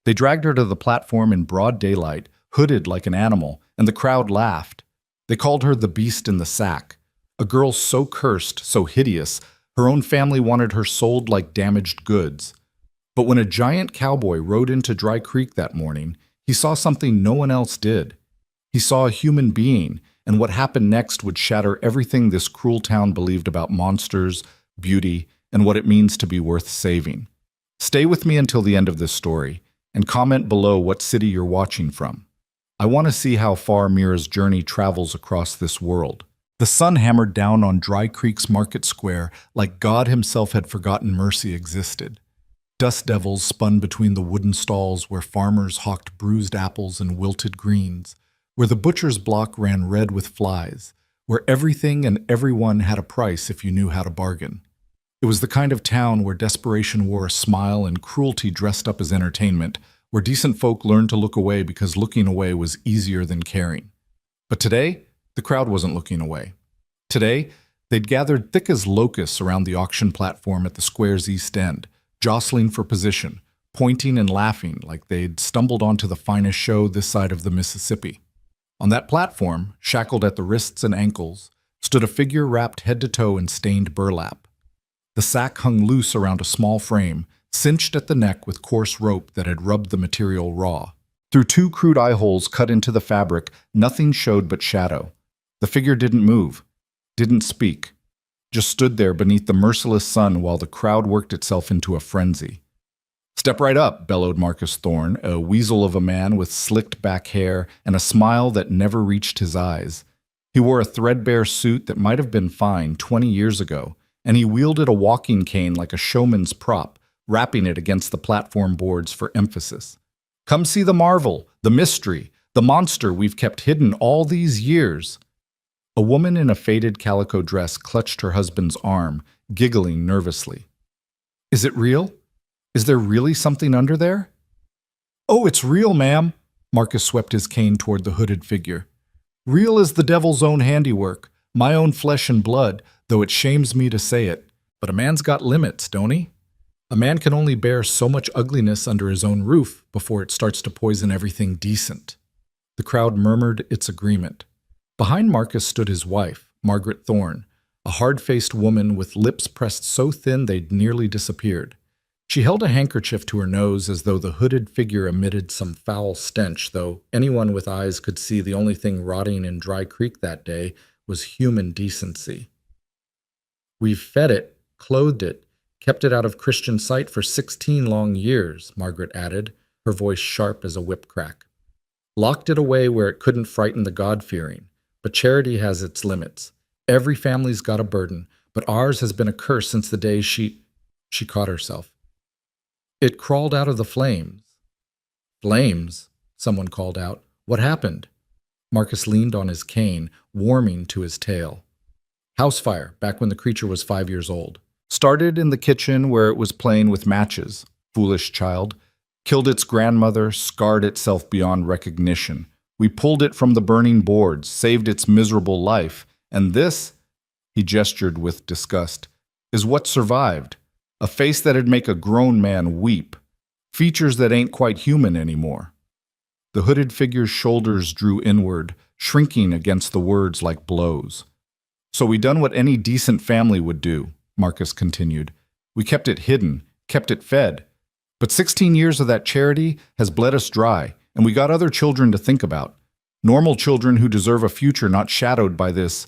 They dragged her to the platform in broad daylight, hooded like an animal, and the crowd laughed. They called her the beast in the sack, a girl so cursed, so hideous, her own family wanted her sold like damaged goods. But when a giant cowboy rode into Dry Creek that morning, he saw something no one else did. He saw a human being, and what happened next would shatter everything this cruel town believed about monsters, beauty, and what it means to be worth saving. Stay with me until the end of this story, and comment below what city you're watching from. I want to see how far Mira's journey travels across this world. The sun hammered down on Dry Creek's market square like God himself had forgotten mercy existed. Dust devils spun between the wooden stalls where farmers hawked bruised apples and wilted greens, where the butcher's block ran red with flies, where everything and everyone had a price if you knew how to bargain. It was the kind of town where desperation wore a smile and cruelty dressed up as entertainment, where decent folk learned to look away because looking away was easier than caring. But today, the crowd wasn't looking away. Today, they'd gathered thick as locusts around the auction platform at the square's east end, jostling for position, pointing and laughing like they'd stumbled onto the finest show this side of the Mississippi. On that platform, shackled at the wrists and ankles, stood a figure wrapped head to toe in stained burlap. The sack hung loose around a small frame, cinched at the neck with coarse rope that had rubbed the material raw. Through two crude eye holes cut into the fabric, nothing showed but shadow. The figure didn't move, didn't speak, just stood there beneath the merciless sun while the crowd worked itself into a frenzy. "Step right up," bellowed Marcus Thorne, a weasel of a man with slicked back hair and a smile that never reached his eyes. He wore a threadbare suit that might have been fine 20 years ago, and he wielded a walking cane like a showman's prop, rapping it against the platform boards for emphasis. "Come see the marvel, the mystery, the monster we've kept hidden all these years." A woman in a faded calico dress clutched her husband's arm, giggling nervously. "Is it real? Is there really something under there?" "Oh, it's real, ma'am." Marcus swept his cane toward the hooded figure. "Real as the devil's own handiwork, my own flesh and blood, though it shames me to say it. But a man's got limits, don't he? A man can only bear so much ugliness under his own roof before it starts to poison everything decent." The crowd murmured its agreement. Behind Marcus stood his wife, Margaret Thorne, a hard-faced woman with lips pressed so thin they'd nearly disappeared. She held a handkerchief to her nose as though the hooded figure emitted some foul stench, though anyone with eyes could see the only thing rotting in Dry Creek that day was human decency. "We've fed it, clothed it, kept it out of Christian sight for 16 long years," Margaret added, her voice sharp as a whip crack. "Locked it away where it couldn't frighten the God-fearing. But charity has its limits. Every family's got a burden, but ours has been a curse since the day she caught herself. It crawled out of the flames." "Flames?" someone called out. "What happened?" Marcus leaned on his cane, warming to his tale. "House fire, back when the creature was 5 years old. Started in the kitchen where it was playing with matches. Foolish child. Killed its grandmother, scarred itself beyond recognition. We pulled it from the burning boards, saved its miserable life, and this," he gestured with disgust, "is what survived. A face that'd make a grown man weep. Features that ain't quite human anymore." The hooded figure's shoulders drew inward, shrinking against the words like blows. "So we done what any decent family would do," Marcus continued. "We kept it hidden, kept it fed. But 16 years of that charity has bled us dry, and we got other children to think about. Normal children who deserve a future not shadowed by this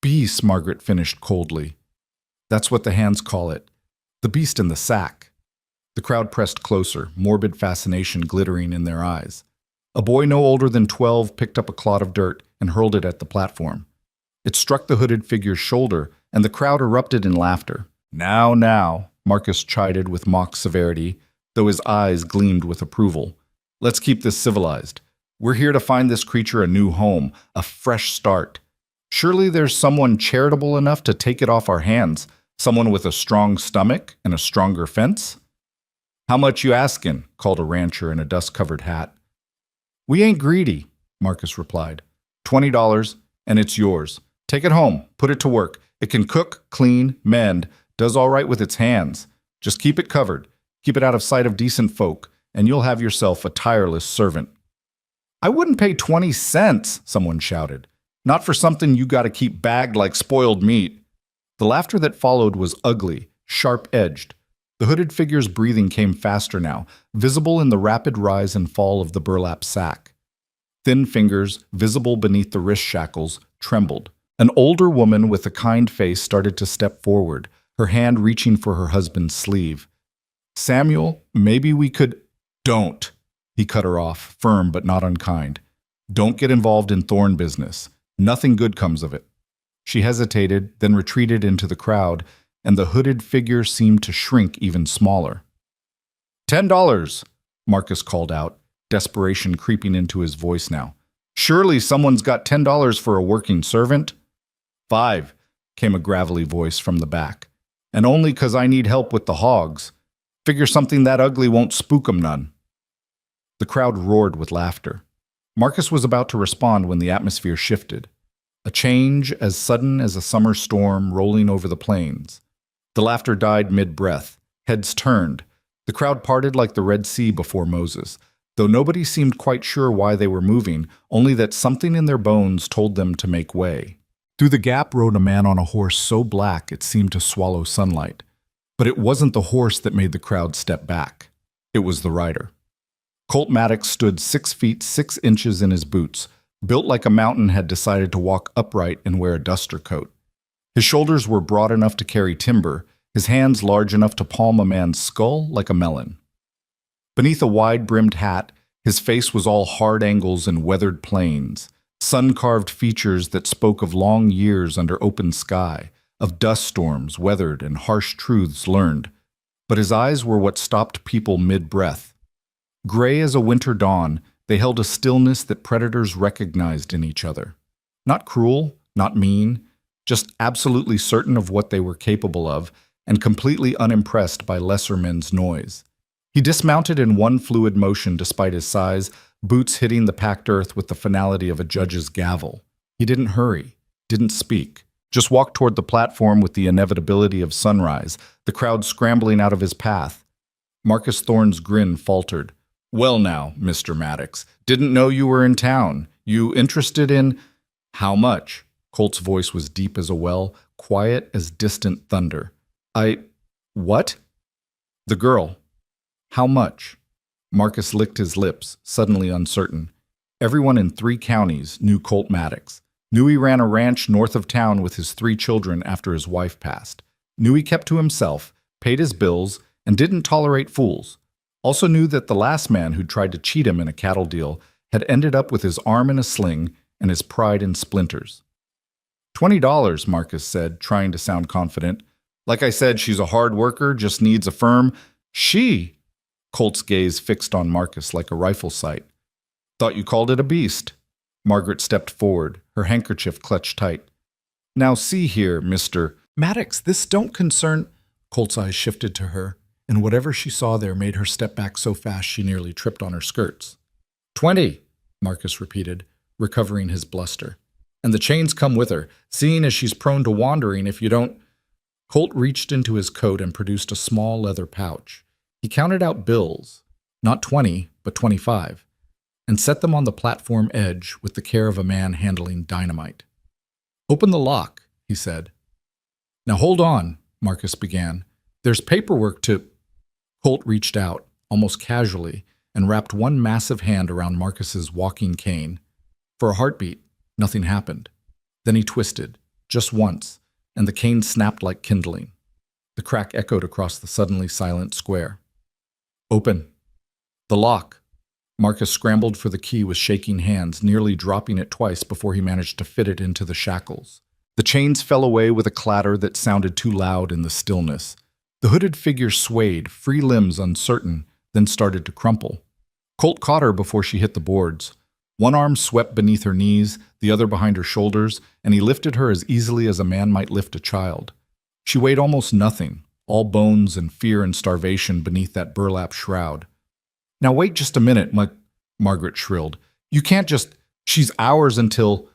beast," Margaret finished coldly. "That's what the hands call it. The beast in the sack." The crowd pressed closer, morbid fascination glittering in their eyes. A boy no older than 12 picked up a clod of dirt and hurled it at the platform. It struck the hooded figure's shoulder, and the crowd erupted in laughter. Now," Marcus chided with mock severity, though his eyes gleamed with approval. "Let's keep this civilized. We're here to find this creature a new home, a fresh start. Surely there's someone charitable enough to take it off our hands, someone with a strong stomach and a stronger fence?" "How much you askin'?" called a rancher in a dust-covered hat. "We ain't greedy," Marcus replied. $20, and it's yours. Take it home, put it to work. It can cook, clean, mend, does all right with its hands. Just keep it covered. Keep it out of sight of decent folk. and you'll have yourself a tireless servant." "I wouldn't pay 20 cents, someone shouted. "Not for something you gotta keep bagged like spoiled meat." The laughter that followed was ugly, sharp-edged. The hooded figure's breathing came faster now, visible in the rapid rise and fall of the burlap sack. Thin fingers, visible beneath the wrist shackles, trembled. An older woman with a kind face started to step forward, her hand reaching for her husband's sleeve. "Samuel, maybe we could—" "Don't!" He cut her off, firm but not unkind. "Don't get involved in thorn business. Nothing good comes of it." She hesitated, then retreated into the crowd, and the hooded figure seemed to shrink even smaller. $10, Marcus called out, desperation creeping into his voice now. "Surely someone's got $10 for a working servant?" "5, came a gravelly voice from the back. "And only 'cause I need help with the hogs. Figure something that ugly won't spook 'em none." The crowd roared with laughter. Marcus was about to respond when the atmosphere shifted. A change as sudden as a summer storm rolling over the plains. The laughter died mid-breath. Heads turned. The crowd parted like the Red Sea before Moses, though nobody seemed quite sure why they were moving, only that something in their bones told them to make way. Through the gap rode a man on a horse so black it seemed to swallow sunlight. But it wasn't the horse that made the crowd step back. It was the rider. Colt Maddox stood 6 feet 6 inches in his boots, built like a mountain had decided to walk upright and wear a duster coat. His shoulders were broad enough to carry timber, his hands large enough to palm a man's skull like a melon. Beneath a wide-brimmed hat, his face was all hard angles and weathered planes, sun-carved features that spoke of long years under open sky, of dust storms weathered and harsh truths learned. But his eyes were what stopped people mid-breath. Gray as a winter dawn, they held a stillness that predators recognized in each other. Not cruel, not mean, just absolutely certain of what they were capable of and completely unimpressed by lesser men's noise. He dismounted in one fluid motion despite his size, boots hitting the packed earth with the finality of a judge's gavel. He didn't hurry, didn't speak, just walked toward the platform with the inevitability of sunrise, the crowd scrambling out of his path. Marcus Thorne's grin faltered. "Well now, Mr. Maddox, didn't know you were in town. You interested in—" "How much?" Colt's voice was deep as a well, quiet as distant thunder. What?" "The girl. How much?" Marcus licked his lips, suddenly uncertain. Everyone in 3 counties knew Colt Maddox. Knew he ran a ranch north of town with his 3 children after his wife passed. Knew he kept to himself, paid his bills, and didn't tolerate fools. Also knew that the last man who'd tried to cheat him in a cattle deal had ended up with his arm in a sling and his pride in splinters. $20, Marcus said, trying to sound confident. "Like I said, she's a hard worker, just needs a firm—" "She!" Colt's gaze fixed on Marcus like a rifle sight. "Thought you called it a beast." Margaret stepped forward, her handkerchief clutched tight. "Now see here, Mr. Maddox, this don't concern—" Colt's eyes shifted to her, and whatever she saw there made her step back so fast she nearly tripped on her skirts. 20, Marcus repeated, recovering his bluster. "And the chains come with her, seeing as she's prone to wandering if you don't—" Colt reached into his coat and produced a small leather pouch. He counted out bills, not 20, but 25, and set them on the platform edge with the care of a man handling dynamite. "Open the lock," he said. "Now hold on," Marcus began. "There's paperwork to—" Colt reached out, almost casually, and wrapped one massive hand around Marcus's walking cane. For a heartbeat, nothing happened. Then he twisted, just once, and the cane snapped like kindling. The crack echoed across the suddenly silent square. "Open." "The lock." Marcus scrambled for the key with shaking hands, nearly dropping it twice before he managed to fit it into the shackles. The chains fell away with a clatter that sounded too loud in the stillness. The hooded figure swayed, free limbs uncertain, then started to crumple. Colt caught her before she hit the boards. One arm swept beneath her knees, the other behind her shoulders, and he lifted her as easily as a man might lift a child. She weighed almost nothing, all bones and fear and starvation beneath that burlap shroud. "Now wait just a minute," Margaret shrilled. "You can't just— She's ours until—"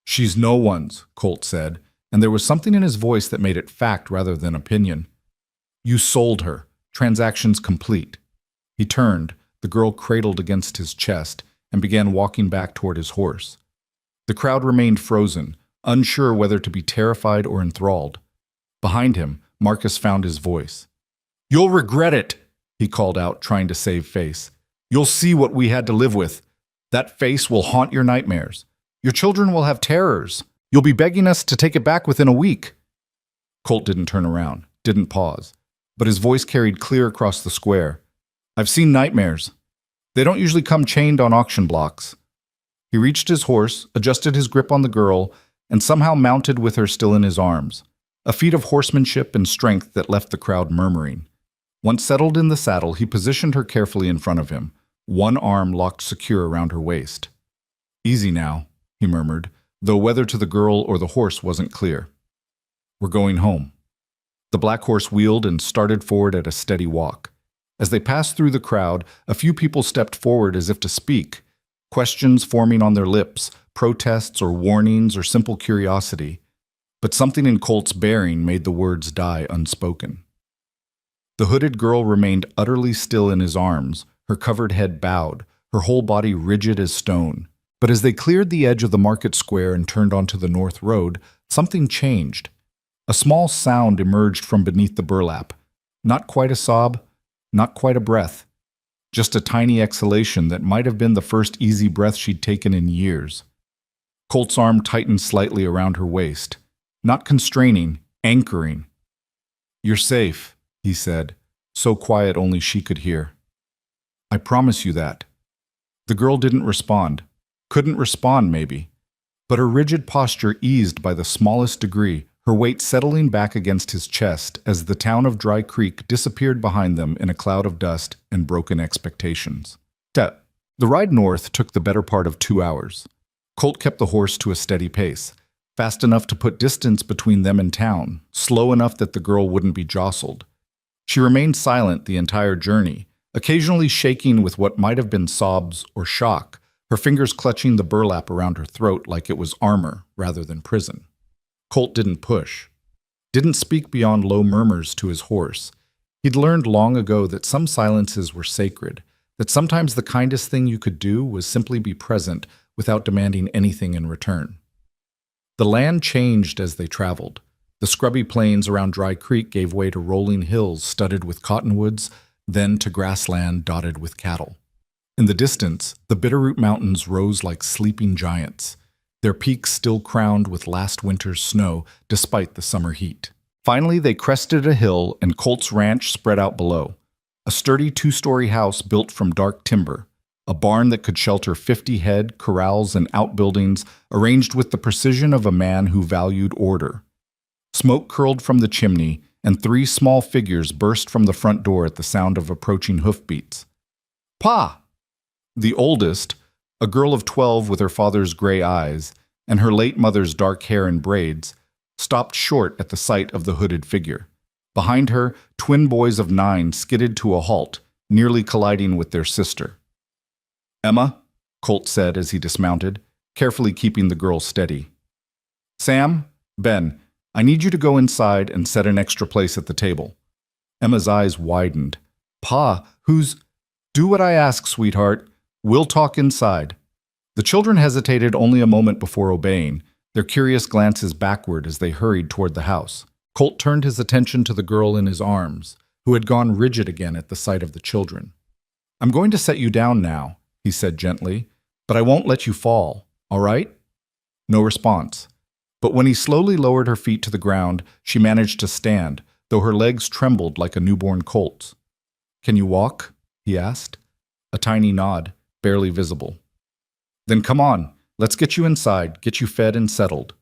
"She's no one's," Colt said, and there was something in his voice that made it fact rather than opinion. "You sold her. Transaction's complete." He turned, The girl cradled against his chest and began walking back toward his horse. The crowd remained frozen, unsure whether to be terrified or enthralled. Behind him, Marcus found his voice. "You'll regret it," he called out, trying to save face. "You'll see what we had to live with. That face will haunt your nightmares. Your children will have terrors. You'll be begging us to take it back within a week." Colt didn't turn around, didn't pause, but his voice carried clear across the square. "I've seen nightmares. They don't usually come chained on auction blocks." He reached his horse, adjusted his grip on the girl, and somehow mounted with her still in his arms, a feat of horsemanship and strength that left the crowd murmuring. Once settled in the saddle, he positioned her carefully in front of him, one arm locked secure around her waist. "Easy now," he murmured, though whether to the girl or the horse wasn't clear. "We're going home." The black horse wheeled and started forward at a steady walk. As they passed through the crowd, a few people stepped forward as if to speak, questions forming on their lips, protests or warnings or simple curiosity. But something in Colt's bearing made the words die unspoken. The hooded girl remained utterly still in his arms, her covered head bowed, her whole body rigid as stone. But as they cleared the edge of the market square and turned onto the north road, something changed. A small sound emerged from beneath the burlap. Not quite a sob, not quite a breath. Just a tiny exhalation that might have been the first easy breath she'd taken in years. Colt's arm tightened slightly around her waist. Not constraining, anchoring. "You're safe," he said, so quiet only she could hear. "I promise you that." The girl didn't respond. Couldn't respond, maybe. But her rigid posture eased by the smallest degree, her weight settling back against his chest as the town of Dry Creek disappeared behind them in a cloud of dust and broken expectations. The ride north took the better part of 2 hours. Colt kept the horse to a steady pace, fast enough to put distance between them and town, slow enough that the girl wouldn't be jostled. She remained silent the entire journey, occasionally shaking with what might have been sobs or shock, her fingers clutching the burlap around her throat like it was armor rather than prison. Colt didn't push, didn't speak beyond low murmurs to his horse. He'd learned long ago that some silences were sacred, that sometimes the kindest thing you could do was simply be present without demanding anything in return. The land changed as they traveled. The scrubby plains around Dry Creek gave way to rolling hills studded with cottonwoods, then to grassland dotted with cattle. In the distance, the Bitterroot Mountains rose like sleeping giants, their peaks still crowned with last winter's snow despite the summer heat. Finally, they crested a hill and Colt's ranch spread out below, a sturdy 2-story house built from dark timber, a barn that could shelter 50 head, corrals, and outbuildings arranged with the precision of a man who valued order. Smoke curled from the chimney, and 3 small figures burst from the front door at the sound of approaching hoofbeats. "Pa!" The oldest, a girl of 12 with her father's gray eyes and her late mother's dark hair in braids, stopped short at the sight of the hooded figure. Behind her, twin boys of 9 skidded to a halt, nearly colliding with their sister. "Emma," Colt said as he dismounted, carefully keeping the girl steady. "Sam, Ben, I need you to go inside and set an extra place at the table." Emma's eyes widened. "Pa, who's—" "Do what I ask, sweetheart. We'll talk inside." The children hesitated only a moment before obeying, their curious glances backward as they hurried toward the house. Colt turned his attention to the girl in his arms, who had gone rigid again at the sight of the children. "I'm going to set you down now," he said gently, "but I won't let you fall, all right?" No response. But when he slowly lowered her feet to the ground, she managed to stand, though her legs trembled like a newborn colt's. "Can you walk?" he asked. A tiny nod, barely visible. "Then come on, let's get you inside, get you fed and settled."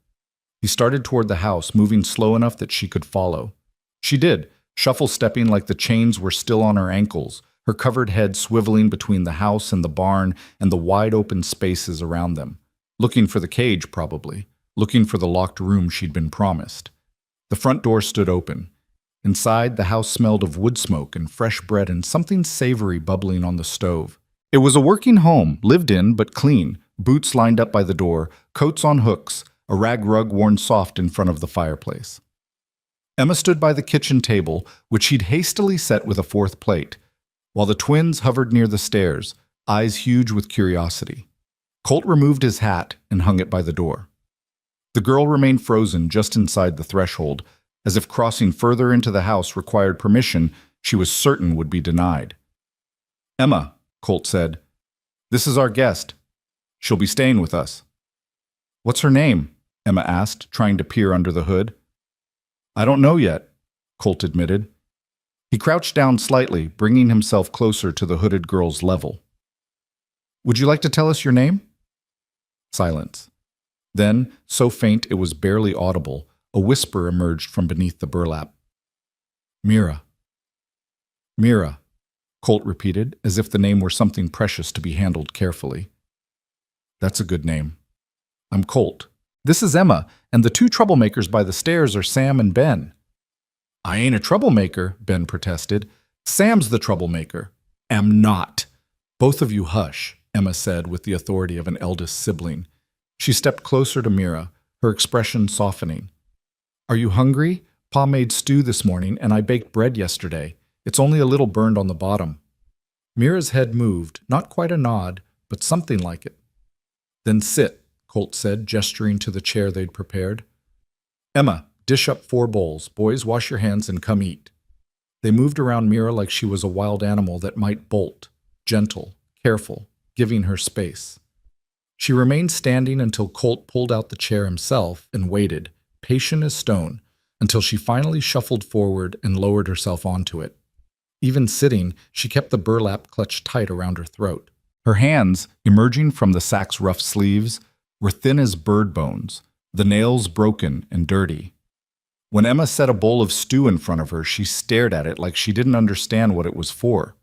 He started toward the house, moving slow enough that she could follow. She did, shuffle-stepping like the chains were still on her ankles, her covered head swiveling between the house and the barn and the wide-open spaces around them. Looking for the cage, probably. Looking for the locked room she'd been promised. The front door stood open. Inside, the house smelled of wood smoke and fresh bread and something savory bubbling on the stove. It was a working home, lived in but clean, boots lined up by the door, coats on hooks, a rag rug worn soft in front of the fireplace. Emma stood by the kitchen table, which she'd hastily set with a 4th plate. while the twins hovered near the stairs, eyes huge with curiosity. Colt removed his hat and hung it by the door. The girl remained frozen just inside the threshold, as if crossing further into the house required permission she was certain would be denied. "Emma," Colt said, "this is our guest. She'll be staying with us." "What's her name?" Emma asked, trying to peer under the hood. "I don't know yet," Colt admitted. He crouched down slightly, bringing himself closer to the hooded girl's level. "Would you like to tell us your name?" Silence. Then, so faint it was barely audible, a whisper emerged from beneath the burlap. "Mira." "Mira," Colt repeated, as if the name were something precious to be handled carefully. "That's a good name. I'm Colt. This is Emma, and the two troublemakers by the stairs are Sam and Ben." "I ain't a troublemaker," Ben protested. "Sam's the troublemaker." "Am not." "Both of you hush," Emma said with the authority of an eldest sibling. She stepped closer to Mira, her expression softening. "Are you hungry? Pa made stew this morning, and I baked bread yesterday. It's only a little burned on the bottom." Mira's head moved, not quite a nod, but something like it. "Then sit," Colt said, gesturing to the chair they'd prepared. "Emma, dish up 4 bowls. Boys, wash your hands and come eat." They moved around Mira like she was a wild animal that might bolt, gentle, careful, giving her space. She remained standing until Colt pulled out the chair himself and waited, patient as stone, until she finally shuffled forward and lowered herself onto it. Even sitting, she kept the burlap clutched tight around her throat. Her hands, emerging from the sack's rough sleeves, were thin as bird bones, the nails broken and dirty. When Emma set a bowl of stew in front of her, she stared at it like she didn't understand what it was for.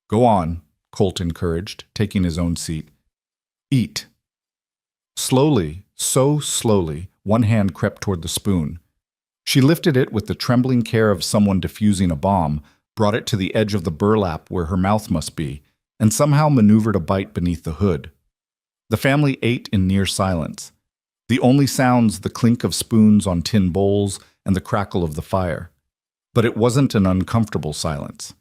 "Go on," Colt encouraged, taking his own seat. "Eat." Slowly, so slowly, one hand crept toward the spoon. She lifted it with the trembling care of someone defusing a bomb, brought it to the edge of the burlap where her mouth must be, and somehow maneuvered a bite beneath the hood. The family ate in near silence. The only sounds the clink of spoons on tin bowls and the crackle of the fire. But it wasn't an uncomfortable silence.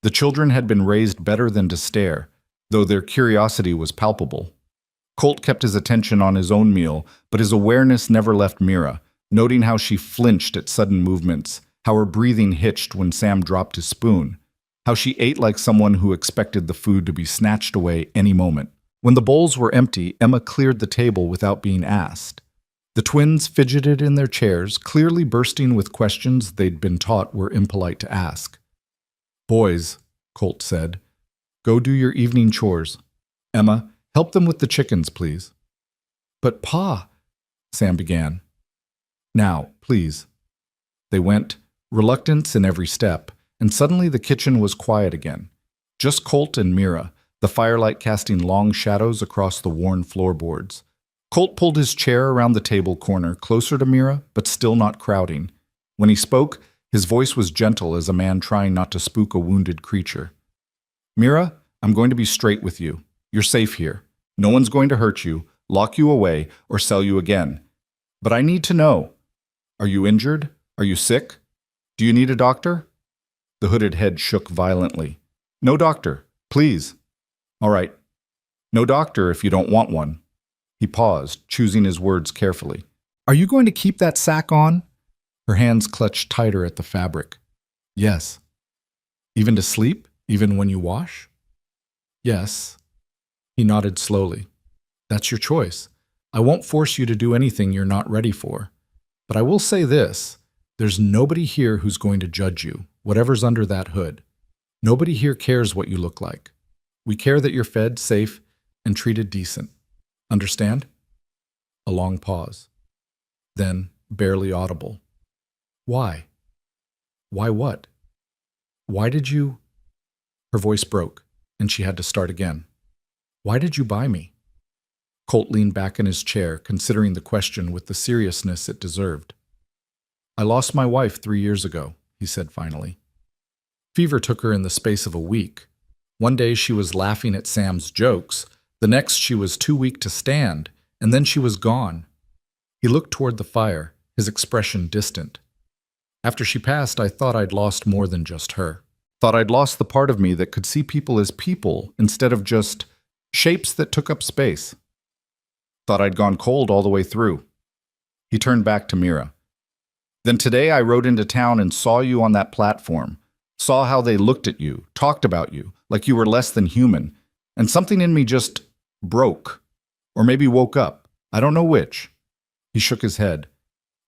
The children had been raised better than to stare, though their curiosity was palpable. Colt kept his attention on his own meal, but his awareness never left Mira, noting how she flinched at sudden movements, how her breathing hitched when Sam dropped his spoon, how she ate like someone who expected the food to be snatched away any moment. When the bowls were empty, Emma cleared the table without being asked. The twins fidgeted in their chairs, clearly bursting with questions they'd been taught were impolite to ask. "Boys," Colt said, "go do your evening chores. Emma, help them with the chickens, please." "But Pa," Sam began. "Now, please." They went, reluctance in every step, and suddenly the kitchen was quiet again. Just Colt and Mira, the firelight casting long shadows across the worn floorboards. Colt pulled his chair around the table corner, closer to Mira, but still not crowding. When he spoke, his voice was gentle as a man trying not to spook a wounded creature. "Mira, I'm going to be straight with you. You're safe here. No one's going to hurt you, lock you away, or sell you again. But I need to know. Are you injured? Are you sick? Do you need a doctor?" The hooded head shook violently. "No doctor, please." "All right. No doctor if you don't want one." He paused, choosing his words carefully. "Are you going to keep that sack on?" Her hands clutched tighter at the fabric. "Yes." "Even to sleep? Even when you wash?" "Yes." He nodded slowly. "That's your choice. I won't force you to do anything you're not ready for. But I will say this. There's nobody here who's going to judge you, whatever's under that hood. Nobody here cares what you look like. We care that you're fed, safe, and treated decent. Understand?" A long pause. Then, barely audible. "Why? Why what? Why did you—" Her voice broke, and she had to start again. "Why did you buy me?" Colt leaned back in his chair, considering the question with the seriousness it deserved. "I lost my wife 3 years ago," he said finally. Fever took her in the space of a week. One day she was laughing at Sam's jokes, the next she was too weak to stand, and then she was gone. He looked toward the fire, his expression distant. "After she passed, I thought I'd lost more than just her. Thought I'd lost the part of me that could see people as people instead of just shapes that took up space. Thought I'd gone cold all the way through. He turned back to Mira. Then today I rode into town and saw you on that platform. Saw how they looked at you, talked about you, like you were less than human. And something in me just broke. Or maybe woke up. I don't know which. He shook his head.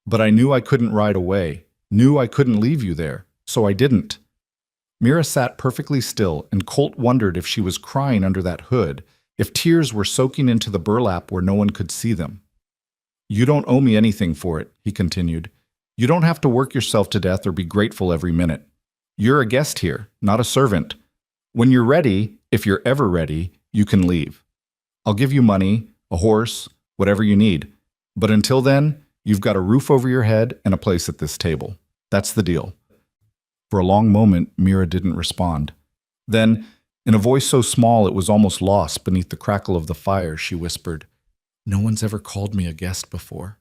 But I knew I couldn't ride away. Knew I couldn't leave you there. So I didn't. Mira sat perfectly still, and Colt wondered if she was crying under that hood, if tears were soaking into the burlap where no one could see them. You don't owe me anything for it, he continued. You don't have to work yourself to death or be grateful every minute. You're a guest here, not a servant. When you're ready, if you're ever ready, you can leave. I'll give you money, a horse, whatever you need. But until then, you've got a roof over your head and a place at this table. That's the deal. For a long moment, Mira didn't respond. Then, in a voice so small it was almost lost beneath the crackle of the fire, she whispered, "No one's ever called me a guest before."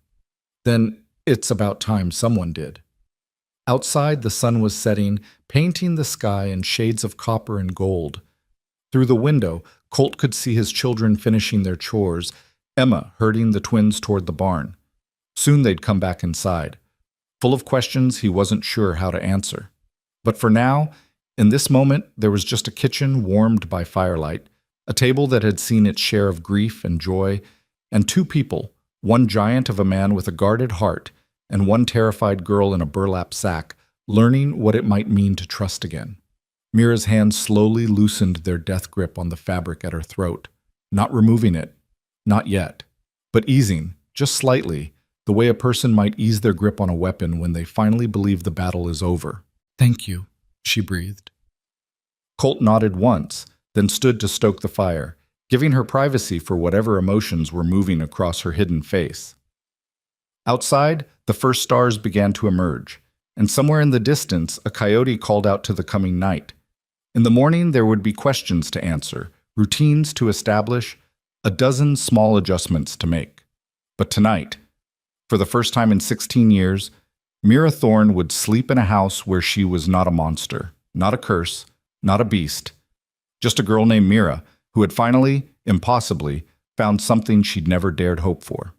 Then, it's about time someone did. Outside, the sun was setting, painting the sky in shades of copper and gold. Through the window, Colt could see his children finishing their chores, Emma herding the twins toward the barn. Soon they'd come back inside, full of questions he wasn't sure how to answer. But for now, in this moment, there was just a kitchen warmed by firelight, a table that had seen its share of grief and joy, and two people, one giant of a man with a guarded heart, and one terrified girl in a burlap sack, learning what it might mean to trust again. Mira's hands slowly loosened their death grip on the fabric at her throat, not removing it, not yet, but easing, just slightly, the way a person might ease their grip on a weapon when they finally believe the battle is over. "Thank you," she breathed. Colt nodded once, then stood to stoke the fire, giving her privacy for whatever emotions were moving across her hidden face. Outside, the first stars began to emerge, and somewhere in the distance, a coyote called out to the coming night. In the morning, there would be questions to answer, routines to establish, a dozen small adjustments to make. But tonight, for the first time in 16 years, Mira Thorne would sleep in a house where she was not a monster, not a curse, not a beast, just a girl named Mira who had finally, impossibly, found something she'd never dared hope for.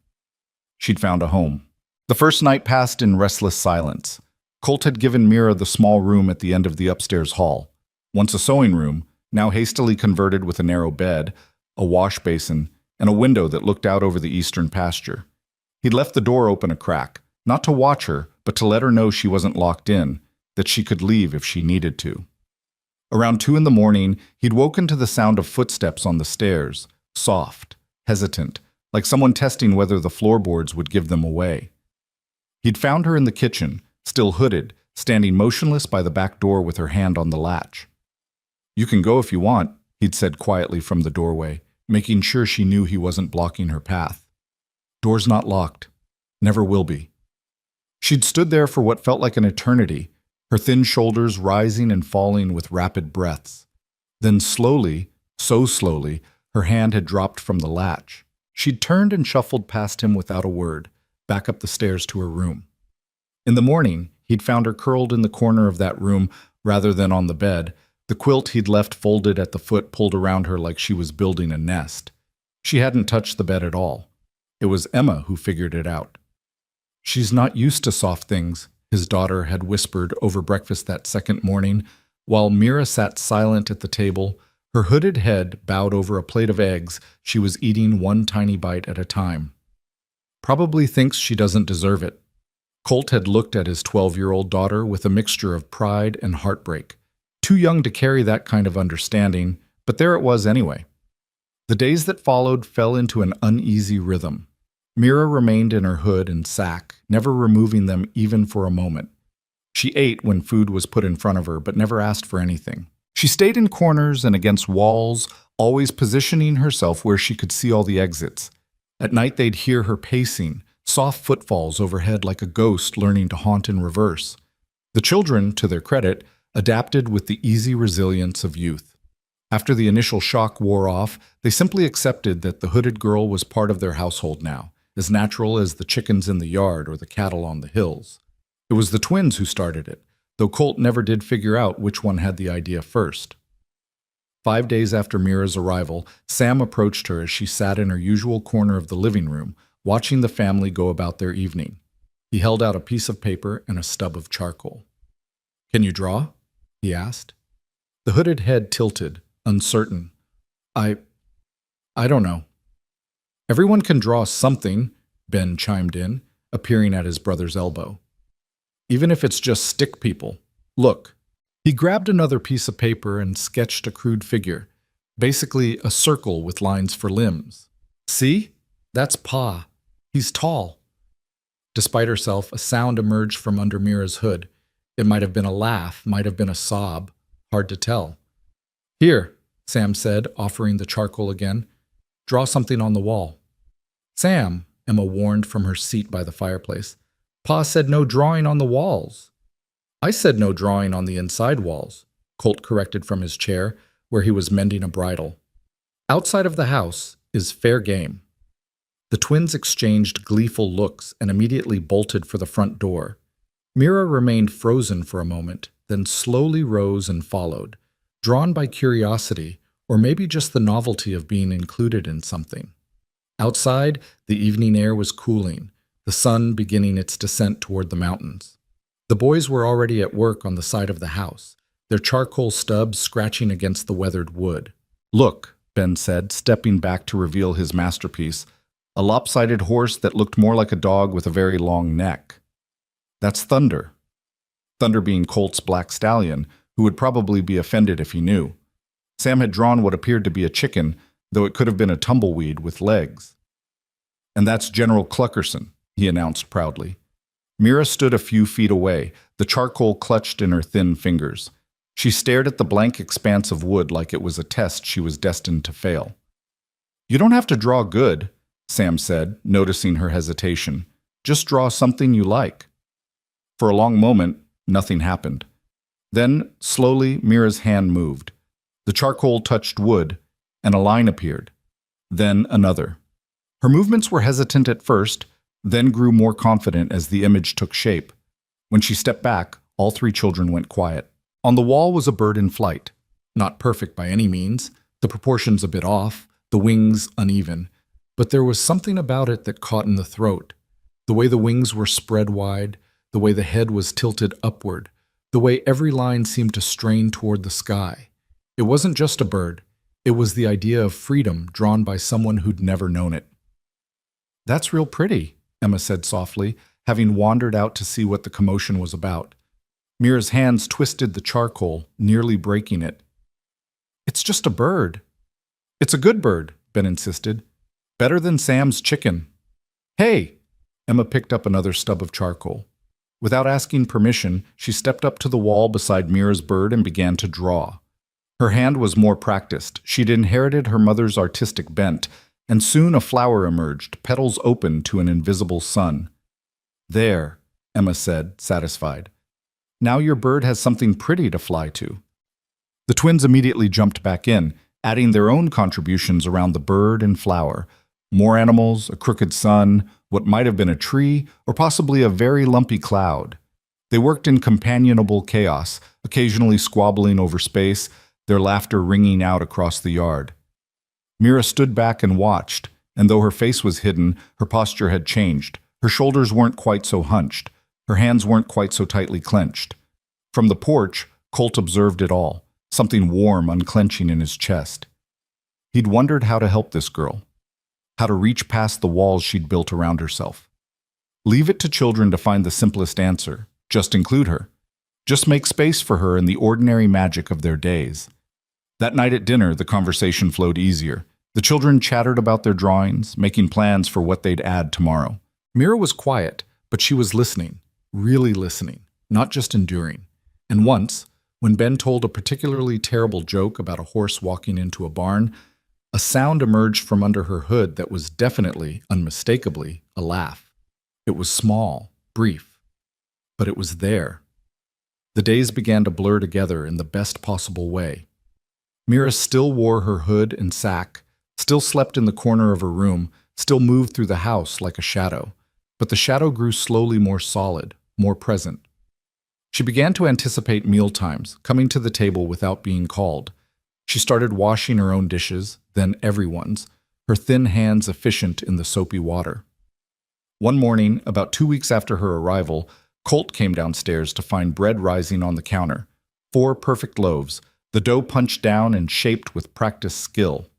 She'd found a home. The first night passed in restless silence. Colt had given Mira the small room at the end of the upstairs hall, once a sewing room, now hastily converted with a narrow bed, a wash basin, and a window that looked out over the eastern pasture. He'd left the door open a crack, not to watch her, but to let her know she wasn't locked in, that she could leave if she needed to. Around 2 in the morning, he'd woken to the sound of footsteps on the stairs, soft, hesitant, like someone testing whether the floorboards would give them away. He'd found her in the kitchen, still hooded, standing motionless by the back door with her hand on the latch. "You can go if you want," he'd said quietly from the doorway, making sure she knew he wasn't blocking her path. "Door's not locked. Never will be." She'd stood there for what felt like an eternity, her thin shoulders rising and falling with rapid breaths. Then slowly, so slowly, her hand had dropped from the latch. She'd turned and shuffled past him without a word, back up the stairs to her room. In the morning, he'd found her curled in the corner of that room rather than on the bed, the quilt he'd left folded at the foot pulled around her like she was building a nest. She hadn't touched the bed at all. It was Emma who figured it out. "She's not used to soft things," his daughter had whispered over breakfast that second morning, while Mira sat silent at the table, her hooded head bowed over a plate of eggs she was eating one tiny bite at a time. "Probably thinks she doesn't deserve it." Colt had looked at his 12-year-old daughter with a mixture of pride and heartbreak. Too young to carry that kind of understanding, but there it was anyway. The days that followed fell into an uneasy rhythm. Mira remained in her hood and sack, never removing them even for a moment. She ate when food was put in front of her, but never asked for anything. She stayed in corners and against walls, always positioning herself where she could see all the exits. At night they'd hear her pacing, soft footfalls overhead like a ghost learning to haunt in reverse. The children, to their credit, adapted with the easy resilience of youth. After the initial shock wore off, they simply accepted that the hooded girl was part of their household now, as natural as the chickens in the yard or the cattle on the hills. It was the twins who started it, though Colt never did figure out which one had the idea first. 5 days after Mira's arrival, Sam approached her as she sat in her usual corner of the living room, watching the family go about their evening. He held out a piece of paper and a stub of charcoal. "Can you draw?" he asked. The hooded head tilted, uncertain. I don't know." "Everyone can draw something," Ben chimed in, appearing at his brother's elbow. "Even if it's just stick people. Look." He grabbed another piece of paper and sketched a crude figure, basically a circle with lines for limbs. "See? That's Pa. He's tall." Despite herself, a sound emerged from under Mira's hood. It might have been a laugh, might have been a sob. Hard to tell. "Here," Sam said, offering the charcoal again. "Draw something on the wall." "Sam," Emma warned from her seat by the fireplace. "Pa said no drawing on the walls." "I said no drawing on the inside walls," Colt corrected from his chair, where he was mending a bridle. "Outside of the house is fair game." The twins exchanged gleeful looks and immediately bolted for the front door. Mira remained frozen for a moment, then slowly rose and followed, drawn by curiosity, or maybe just the novelty of being included in something. Outside, the evening air was cooling, the sun beginning its descent toward the mountains. The boys were already at work on the side of the house, their charcoal stubs scratching against the weathered wood. "Look," Ben said, stepping back to reveal his masterpiece, a lopsided horse that looked more like a dog with a very long neck. "That's Thunder." Thunder being Colt's black stallion, who would probably be offended if he knew. Sam had drawn what appeared to be a chicken, though it could have been a tumbleweed with legs. "And that's General Cluckerson," he announced proudly. Mira stood a few feet away, the charcoal clutched in her thin fingers. She stared at the blank expanse of wood like it was a test she was destined to fail. "You don't have to draw good," Sam said, noticing her hesitation. "Just draw something you like." For a long moment, nothing happened. Then, slowly, Mira's hand moved. The charcoal touched wood, and a line appeared. Then another. Her movements were hesitant at first, then grew more confident as the image took shape. When she stepped back, all three children went quiet. On the wall was a bird in flight. Not perfect by any means, the proportions a bit off, the wings uneven, but there was something about it that caught in the throat. The way the wings were spread wide, the way the head was tilted upward, the way every line seemed to strain toward the sky. It wasn't just a bird. It was the idea of freedom drawn by someone who'd never known it. "That's real pretty," Emma said softly, having wandered out to see what the commotion was about. Mira's hands twisted the charcoal, nearly breaking it. "It's just a bird." "It's a good bird," Ben insisted. "Better than Sam's chicken." "Hey!" Emma picked up another stub of charcoal. Without asking permission, she stepped up to the wall beside Mira's bird and began to draw. Her hand was more practiced. She'd inherited her mother's artistic bent, and soon a flower emerged, petals open to an invisible sun. "There," Emma said, satisfied. "Now your bird has something pretty to fly to." The twins immediately jumped back in, adding their own contributions around the bird and flower. More animals, a crooked sun, what might have been a tree, or possibly a very lumpy cloud. They worked in companionable chaos, occasionally squabbling over space, their laughter ringing out across the yard. Mira stood back and watched, and though her face was hidden, her posture had changed. Her shoulders weren't quite so hunched. Her hands weren't quite so tightly clenched. From the porch, Colt observed it all, something warm unclenching in his chest. He'd wondered how to help this girl, how to reach past the walls she'd built around herself. Leave it to children to find the simplest answer. Just include her. Just make space for her in the ordinary magic of their days. That night at dinner, the conversation flowed easier. The children chattered about their drawings, making plans for what they'd add tomorrow. Mira was quiet, but she was listening, really listening, not just enduring. And once, when Ben told a particularly terrible joke about a horse walking into a barn, a sound emerged from under her hood that was definitely, unmistakably, a laugh. It was small, brief, but it was there. The days began to blur together in the best possible way. Mira still wore her hood and sack, still slept in the corner of her room, still moved through the house like a shadow. But the shadow grew slowly more solid, more present. She began to anticipate mealtimes, coming to the table without being called. She started washing her own dishes, then everyone's, her thin hands efficient in the soapy water. One morning, about 2 weeks after her arrival, Colt came downstairs to find bread rising on the counter. 4 perfect loaves, the dough punched down and shaped with practiced skill.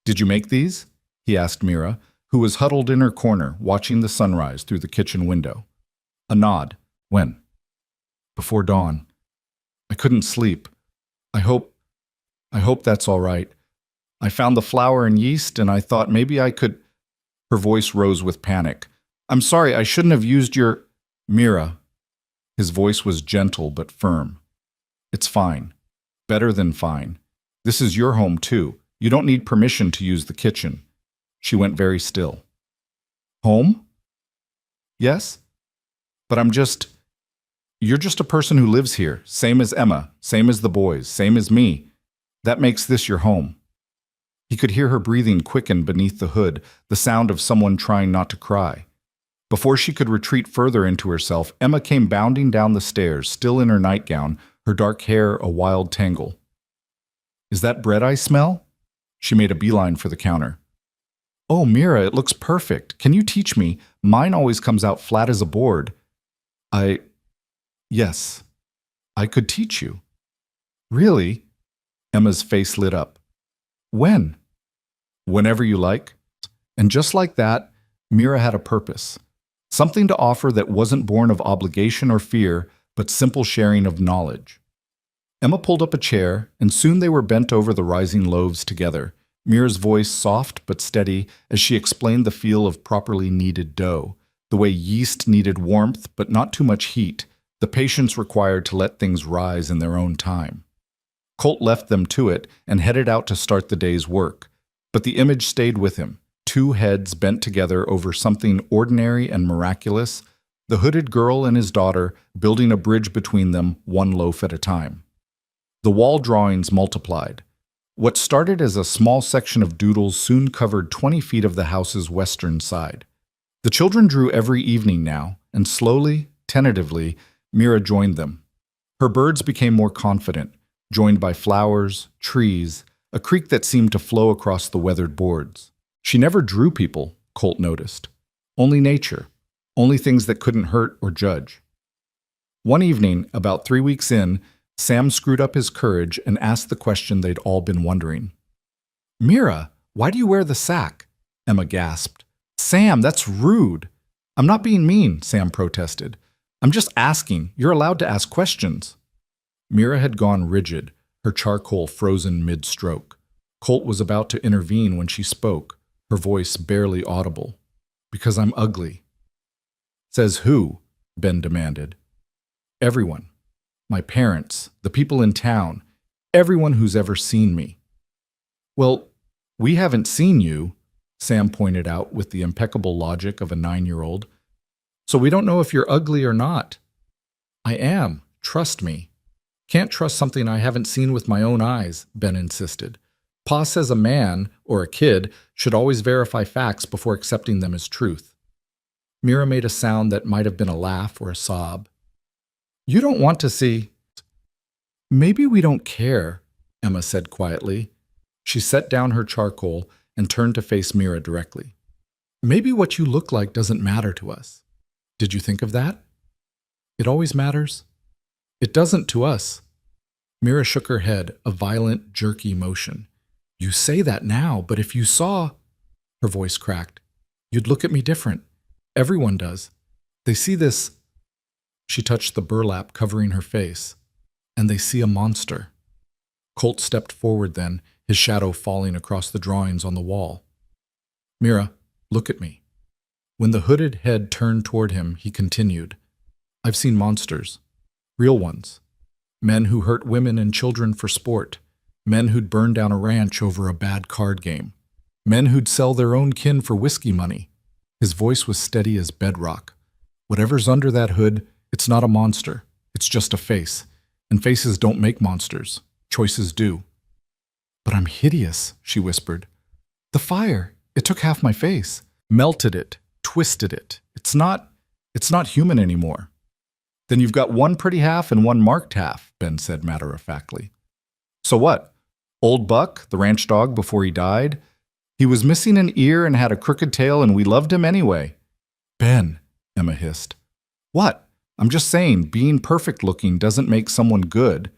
"Did you make these?" he asked Mira, who was huddled in her corner, watching the sunrise through the kitchen window. A nod. "When?" "Before dawn. I couldn't sleep. I hope that's all right. I found the flour and yeast, and I thought maybe I could—" Her voice rose with panic. "I'm sorry, I shouldn't have used your—" "Mira." His voice was gentle but firm. "It's fine. Better than fine. This is your home, too. You don't need permission to use the kitchen." She went very still. "Home?" "Yes. But you're just a person who lives here, same as Emma, same as the boys, same as me. That makes this your home." He could hear her breathing quicken beneath the hood, the sound of someone trying not to cry. Before she could retreat further into herself, Emma came bounding down the stairs, still in her nightgown, her dark hair a wild tangle. "Is that bread I smell?" She made a beeline for the counter. "Oh, Mira, it looks perfect. Can you teach me? Mine always comes out flat as a board." Yes, I could teach you." "Really?" Emma's face lit up. "When?" "Whenever you like." And just like that, Mira had a purpose. Something to offer that wasn't born of obligation or fear, but simple sharing of knowledge. Emma pulled up a chair, and soon they were bent over the rising loaves together, Mira's voice soft but steady as she explained the feel of properly kneaded dough, the way yeast needed warmth but not too much heat, the patience required to let things rise in their own time. Colt left them to it and headed out to start the day's work, but the image stayed with him, 2 heads bent together over something ordinary and miraculous, the hooded girl and his daughter building a bridge between them, 1 loaf at a time. The wall drawings multiplied. What started as a small section of doodles soon covered 20 feet of the house's western side. The children drew every evening now, and slowly, tentatively, Mira joined them. Her birds became more confident, joined by flowers, trees, a creek that seemed to flow across the weathered boards. She never drew people, Colt noticed. Only nature, only things that couldn't hurt or judge. One evening, about 3 weeks in, Sam screwed up his courage and asked the question they'd all been wondering. "Mira, why do you wear the sack?" Emma gasped. "Sam, that's rude." "I'm not being mean," Sam protested. "I'm just asking. You're allowed to ask questions." Mira had gone rigid, her charcoal frozen mid-stroke. Colt was about to intervene when she spoke, her voice barely audible. "Because I'm ugly." "Says who?" Ben demanded. "Everyone. My parents, the people in town, everyone who's ever seen me." "Well, we haven't seen you," Sam pointed out with the impeccable logic of a 9-year-old. "So we don't know if you're ugly or not." "I am. Trust me." "Can't trust something I haven't seen with my own eyes," Ben insisted. "Pa says a man, or a kid, should always verify facts before accepting them as truth." Mira made a sound that might have been a laugh or a sob. "You don't want to see—" "Maybe we don't care," Emma said quietly. She set down her charcoal and turned to face Mira directly. "Maybe what you look like doesn't matter to us. Did you think of that? It always matters. It doesn't to us." Mira shook her head, a violent, jerky motion. "You say that now, but if you saw—" Her voice cracked. "You'd look at me different. Everyone does. They see this—" She touched the burlap covering her face. "And they see a monster." Colt stepped forward then, his shadow falling across the drawings on the wall. "Mira, look at me." When the hooded head turned toward him, he continued, "I've seen monsters. Real ones. Men who hurt women and children for sport. Men who'd burn down a ranch over a bad card game. Men who'd sell their own kin for whiskey money." His voice was steady as bedrock. "Whatever's under that hood, it's not a monster. It's just a face. And faces don't make monsters. Choices do." "But I'm hideous," she whispered. "The fire, it took half my face. Melted it, twisted it. It's not human anymore." Then you've got one pretty half and one marked half, Ben said matter-of-factly. So what? Old Buck, the ranch dog before he died? He was missing an ear and had a crooked tail, and we loved him anyway. Ben, Emma hissed. What? I'm just saying, being perfect-looking doesn't make someone good,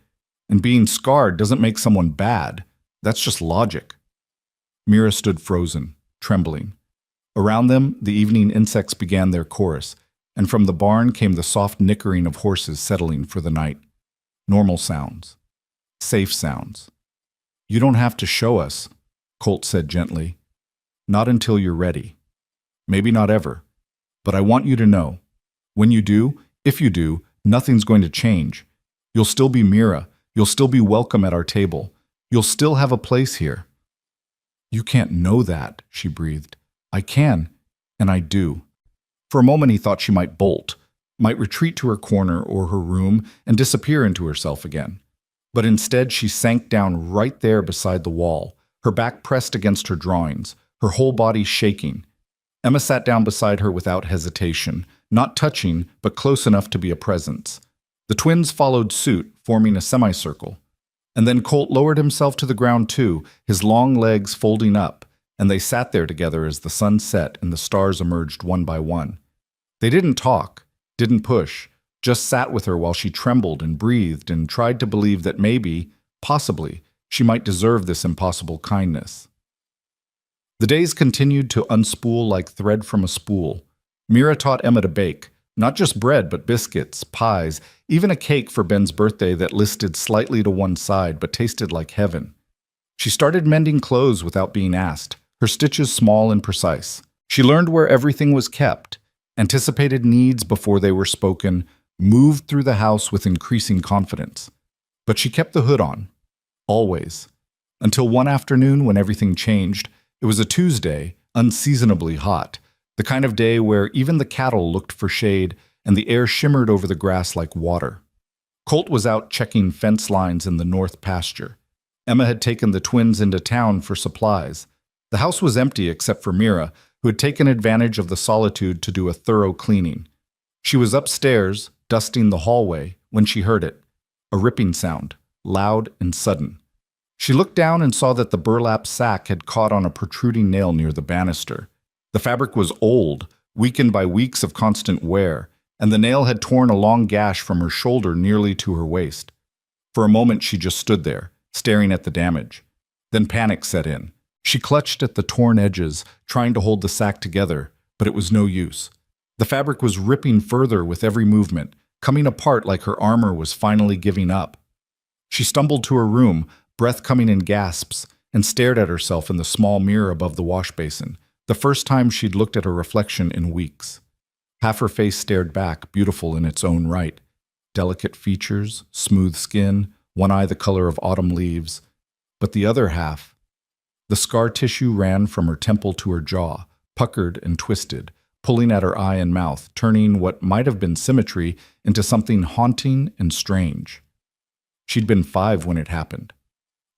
and being scarred doesn't make someone bad. That's just logic. Mira stood frozen, trembling. Around them, the evening insects began their chorus, and from the barn came the soft nickering of horses settling for the night. Normal sounds. Safe sounds. You don't have to show us, Colt said gently. Not until you're ready. Maybe not ever. But I want you to know. When you do, if you do, nothing's going to change. You'll still be Mira. You'll still be welcome at our table. You'll still have a place here. You can't know that, she breathed. I can, and I do. For a moment he thought she might bolt, might retreat to her corner or her room and disappear into herself again. But instead she sank down right there beside the wall, her back pressed against her drawings, her whole body shaking. Emma sat down beside her without hesitation, not touching, but close enough to be a presence. The twins followed suit, forming a semicircle. And then Colt lowered himself to the ground too, his long legs folding up, and they sat there together as the sun set and the stars emerged one by one. They didn't talk, didn't push, just sat with her while she trembled and breathed and tried to believe that maybe, possibly, she might deserve this impossible kindness. The days continued to unspool like thread from a spool. Mira taught Emma to bake, not just bread but biscuits, pies, even a cake for Ben's birthday that listed slightly to one side but tasted like heaven. She started mending clothes without being asked, her stitches small and precise. She learned where everything was kept, anticipated needs before they were spoken, moved through the house with increasing confidence. But she kept the hood on, always. Until one afternoon when everything changed. It was a Tuesday, unseasonably hot, the kind of day where even the cattle looked for shade and the air shimmered over the grass like water. Colt was out checking fence lines in the north pasture. Emma had taken the twins into town for supplies. The house was empty except for Mira, who had taken advantage of the solitude to do a thorough cleaning. She was upstairs, dusting the hallway, when she heard it, a ripping sound, loud and sudden. She looked down and saw that the burlap sack had caught on a protruding nail near the banister. The fabric was old, weakened by weeks of constant wear, and the nail had torn a long gash from her shoulder nearly to her waist. For a moment she just stood there, staring at the damage. Then panic set in. She clutched at the torn edges, trying to hold the sack together, but it was no use. The fabric was ripping further with every movement, coming apart like her armor was finally giving up. She stumbled to her room, breath coming in gasps, and stared at herself in the small mirror above the wash basin, the first time she'd looked at her reflection in weeks. Half her face stared back, beautiful in its own right. Delicate features, smooth skin, one eye the color of autumn leaves. But the other half, the scar tissue ran from her temple to her jaw, puckered and twisted, pulling at her eye and mouth, turning what might have been symmetry into something haunting and strange. She'd been 5 when it happened.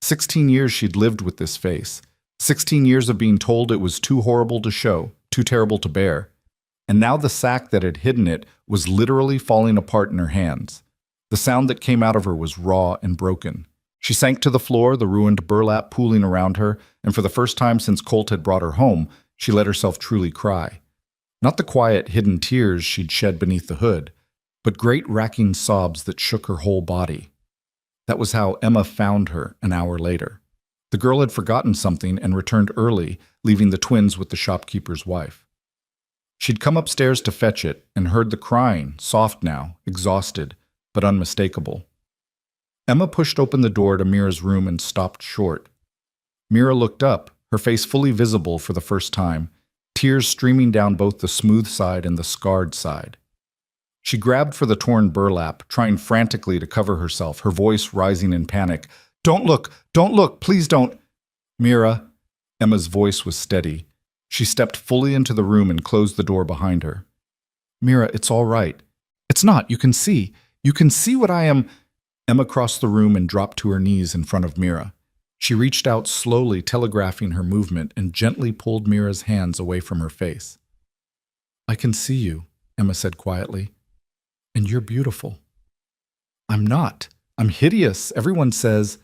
16 years she'd lived with this face. 16 years of being told it was too horrible to show, too terrible to bear. And now the sack that had hidden it was literally falling apart in her hands. The sound that came out of her was raw and broken. She sank to the floor, the ruined burlap pooling around her, and for the first time since Colt had brought her home, she let herself truly cry. Not the quiet, hidden tears she'd shed beneath the hood, but great racking sobs that shook her whole body. That was how Emma found her an hour later. The girl had forgotten something and returned early, leaving the twins with the shopkeeper's wife. She'd come upstairs to fetch it and heard the crying, soft now, exhausted, but unmistakable. Emma pushed open the door to Mira's room and stopped short. Mira looked up, her face fully visible for the first time, tears streaming down both the smooth side and the scarred side. She grabbed for the torn burlap, trying frantically to cover herself, her voice rising in panic. Don't look, please don't. Mira, Emma's voice was steady. She stepped fully into the room and closed the door behind her. Mira, it's all right. It's not, you can see. You can see what I am. Emma crossed the room and dropped to her knees in front of Mira. She reached out slowly, telegraphing her movement, and gently pulled Mira's hands away from her face. I can see you, Emma said quietly. And you're beautiful. I'm not. I'm hideous. Everyone says.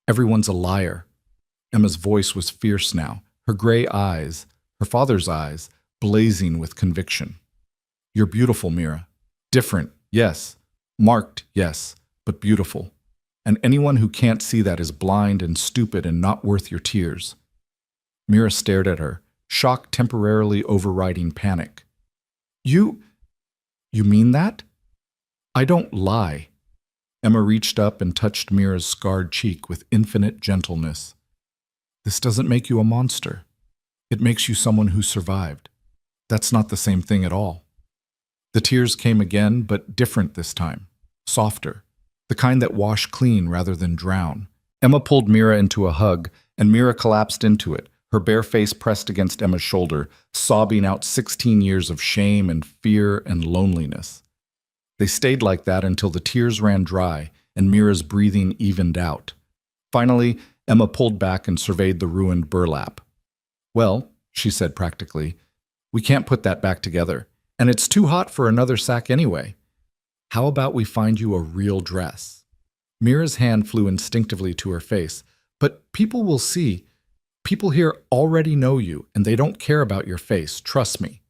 Everyone's a liar. Emma's voice was fierce now, her gray eyes, her father's eyes, blazing with conviction. You're beautiful, Mira. Different, yes. Marked, yes, but beautiful. And anyone who can't see that is blind and stupid and not worth your tears. Mira stared at her, shock temporarily overriding panic. You mean that? I don't lie. Emma reached up and touched Mira's scarred cheek with infinite gentleness. This doesn't make you a monster. It makes you someone who survived. That's not the same thing at all. The tears came again, but different this time. Softer. The kind that wash clean rather than drown. Emma pulled Mira into a hug, and Mira collapsed into it, her bare face pressed against Emma's shoulder, sobbing out 16 years of shame and fear and loneliness. They stayed like that until the tears ran dry and Mira's breathing evened out. Finally, Emma pulled back and surveyed the ruined burlap. Well, she said practically, we can't put that back together, and it's too hot for another sack anyway. How about we find you a real dress? Mira's hand flew instinctively to her face. But people will see. People here already know you, and they don't care about your face, trust me.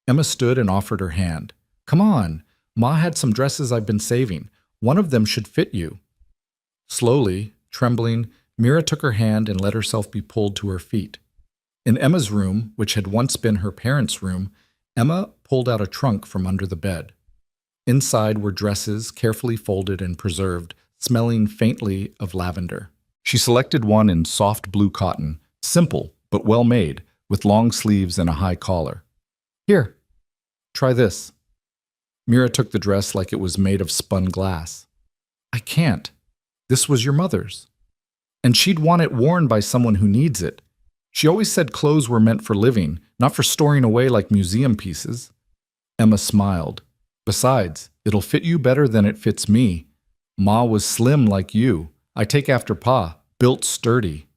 Emma stood and offered her hand. Come on, Ma had some dresses I've been saving. One of them should fit you. Slowly, trembling, Mira took her hand and let herself be pulled to her feet. In Emma's room, which had once been her parents' room, Emma pulled out a trunk from under the bed. Inside were dresses carefully folded and preserved, smelling faintly of lavender. She selected one in soft blue cotton, simple but well made, with long sleeves and a high collar. Here, try this. Mira took the dress like it was made of spun glass. I can't. This was your mother's. And she'd want it worn by someone who needs it. She always said clothes were meant for living, not for storing away like museum pieces. Emma smiled. Besides, it'll fit you better than it fits me. Ma was slim like you. I take after Pa, built sturdy.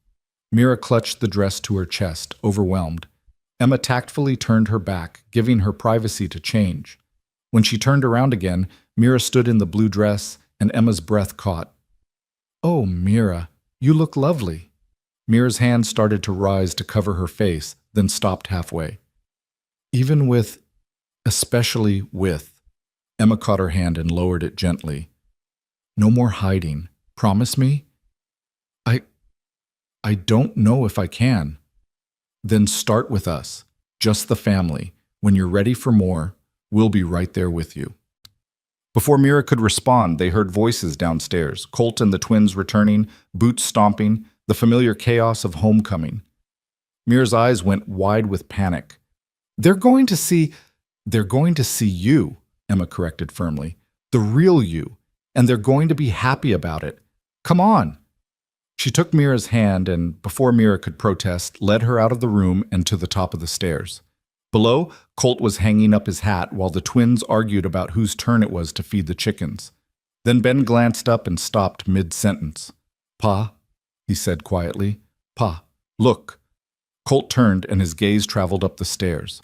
Mira clutched the dress to her chest, overwhelmed. Emma tactfully turned her back, giving her privacy to change. When she turned around again, Mira stood in the blue dress, and Emma's breath caught. Oh, Mira, you look lovely. Mira's hand started to rise to cover her face, then stopped halfway. Even with, especially with. Emma caught her hand and lowered it gently. No more hiding. Promise me? I don't know if I can. Then start with us, just the family. When you're ready for more, we'll be right there with you. Before Mira could respond, they heard voices downstairs, Colt and the twins returning, boots stomping, the familiar chaos of homecoming. Mira's eyes went wide with panic. They're going to see you, Emma corrected firmly. The real you. And they're going to be happy about it. Come on. She took Mira's hand and, before Mira could protest, led her out of the room and to the top of the stairs. Below, Colt was hanging up his hat while the twins argued about whose turn it was to feed the chickens. Then Ben glanced up and stopped mid-sentence. Pa, he said quietly. Pa, look. Colt turned and his gaze traveled up the stairs.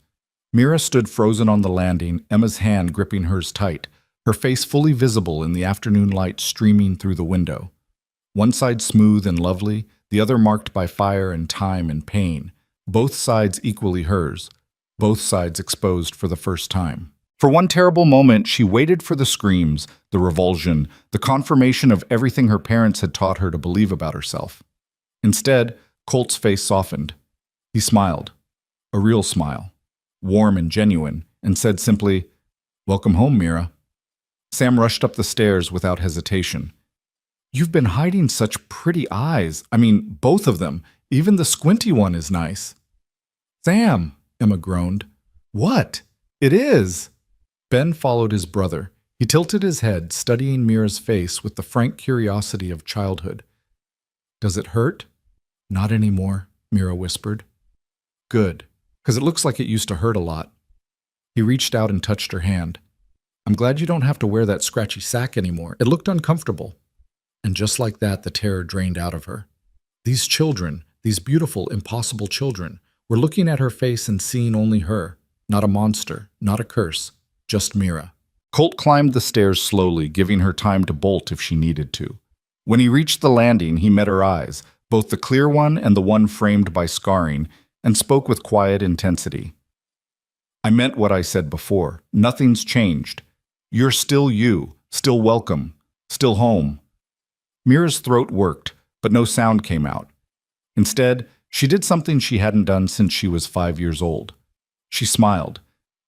Mira stood frozen on the landing, Emma's hand gripping hers tight, her face fully visible in the afternoon light streaming through the window. One side smooth and lovely, the other marked by fire and time and pain, both sides equally hers, both sides exposed for the first time. For one terrible moment, she waited for the screams, the revulsion, the confirmation of everything her parents had taught her to believe about herself. Instead, Colt's face softened. He smiled, a real smile, warm and genuine, and said simply, "Welcome home, Mira." Sam rushed up the stairs without hesitation. You've been hiding such pretty eyes. I mean, both of them. Even the squinty one is nice. Sam, Emma groaned. What? It is. Ben followed his brother. He tilted his head, studying Mira's face with the frank curiosity of childhood. Does it hurt? Not anymore, Mira whispered. Good, because it looks like it used to hurt a lot. He reached out and touched her hand. I'm glad you don't have to wear that scratchy sack anymore. It looked uncomfortable. And just like that, the terror drained out of her. These children, these beautiful, impossible children, were looking at her face and seeing only her. Not a monster, not a curse, just Mira. Colt climbed the stairs slowly, giving her time to bolt if she needed to. When he reached the landing, he met her eyes, both the clear one and the one framed by scarring, and spoke with quiet intensity. I meant what I said before. Nothing's changed. You're still you, still welcome, still home. Mira's throat worked, but no sound came out. Instead, she did something she hadn't done since she was 5 years old. She smiled.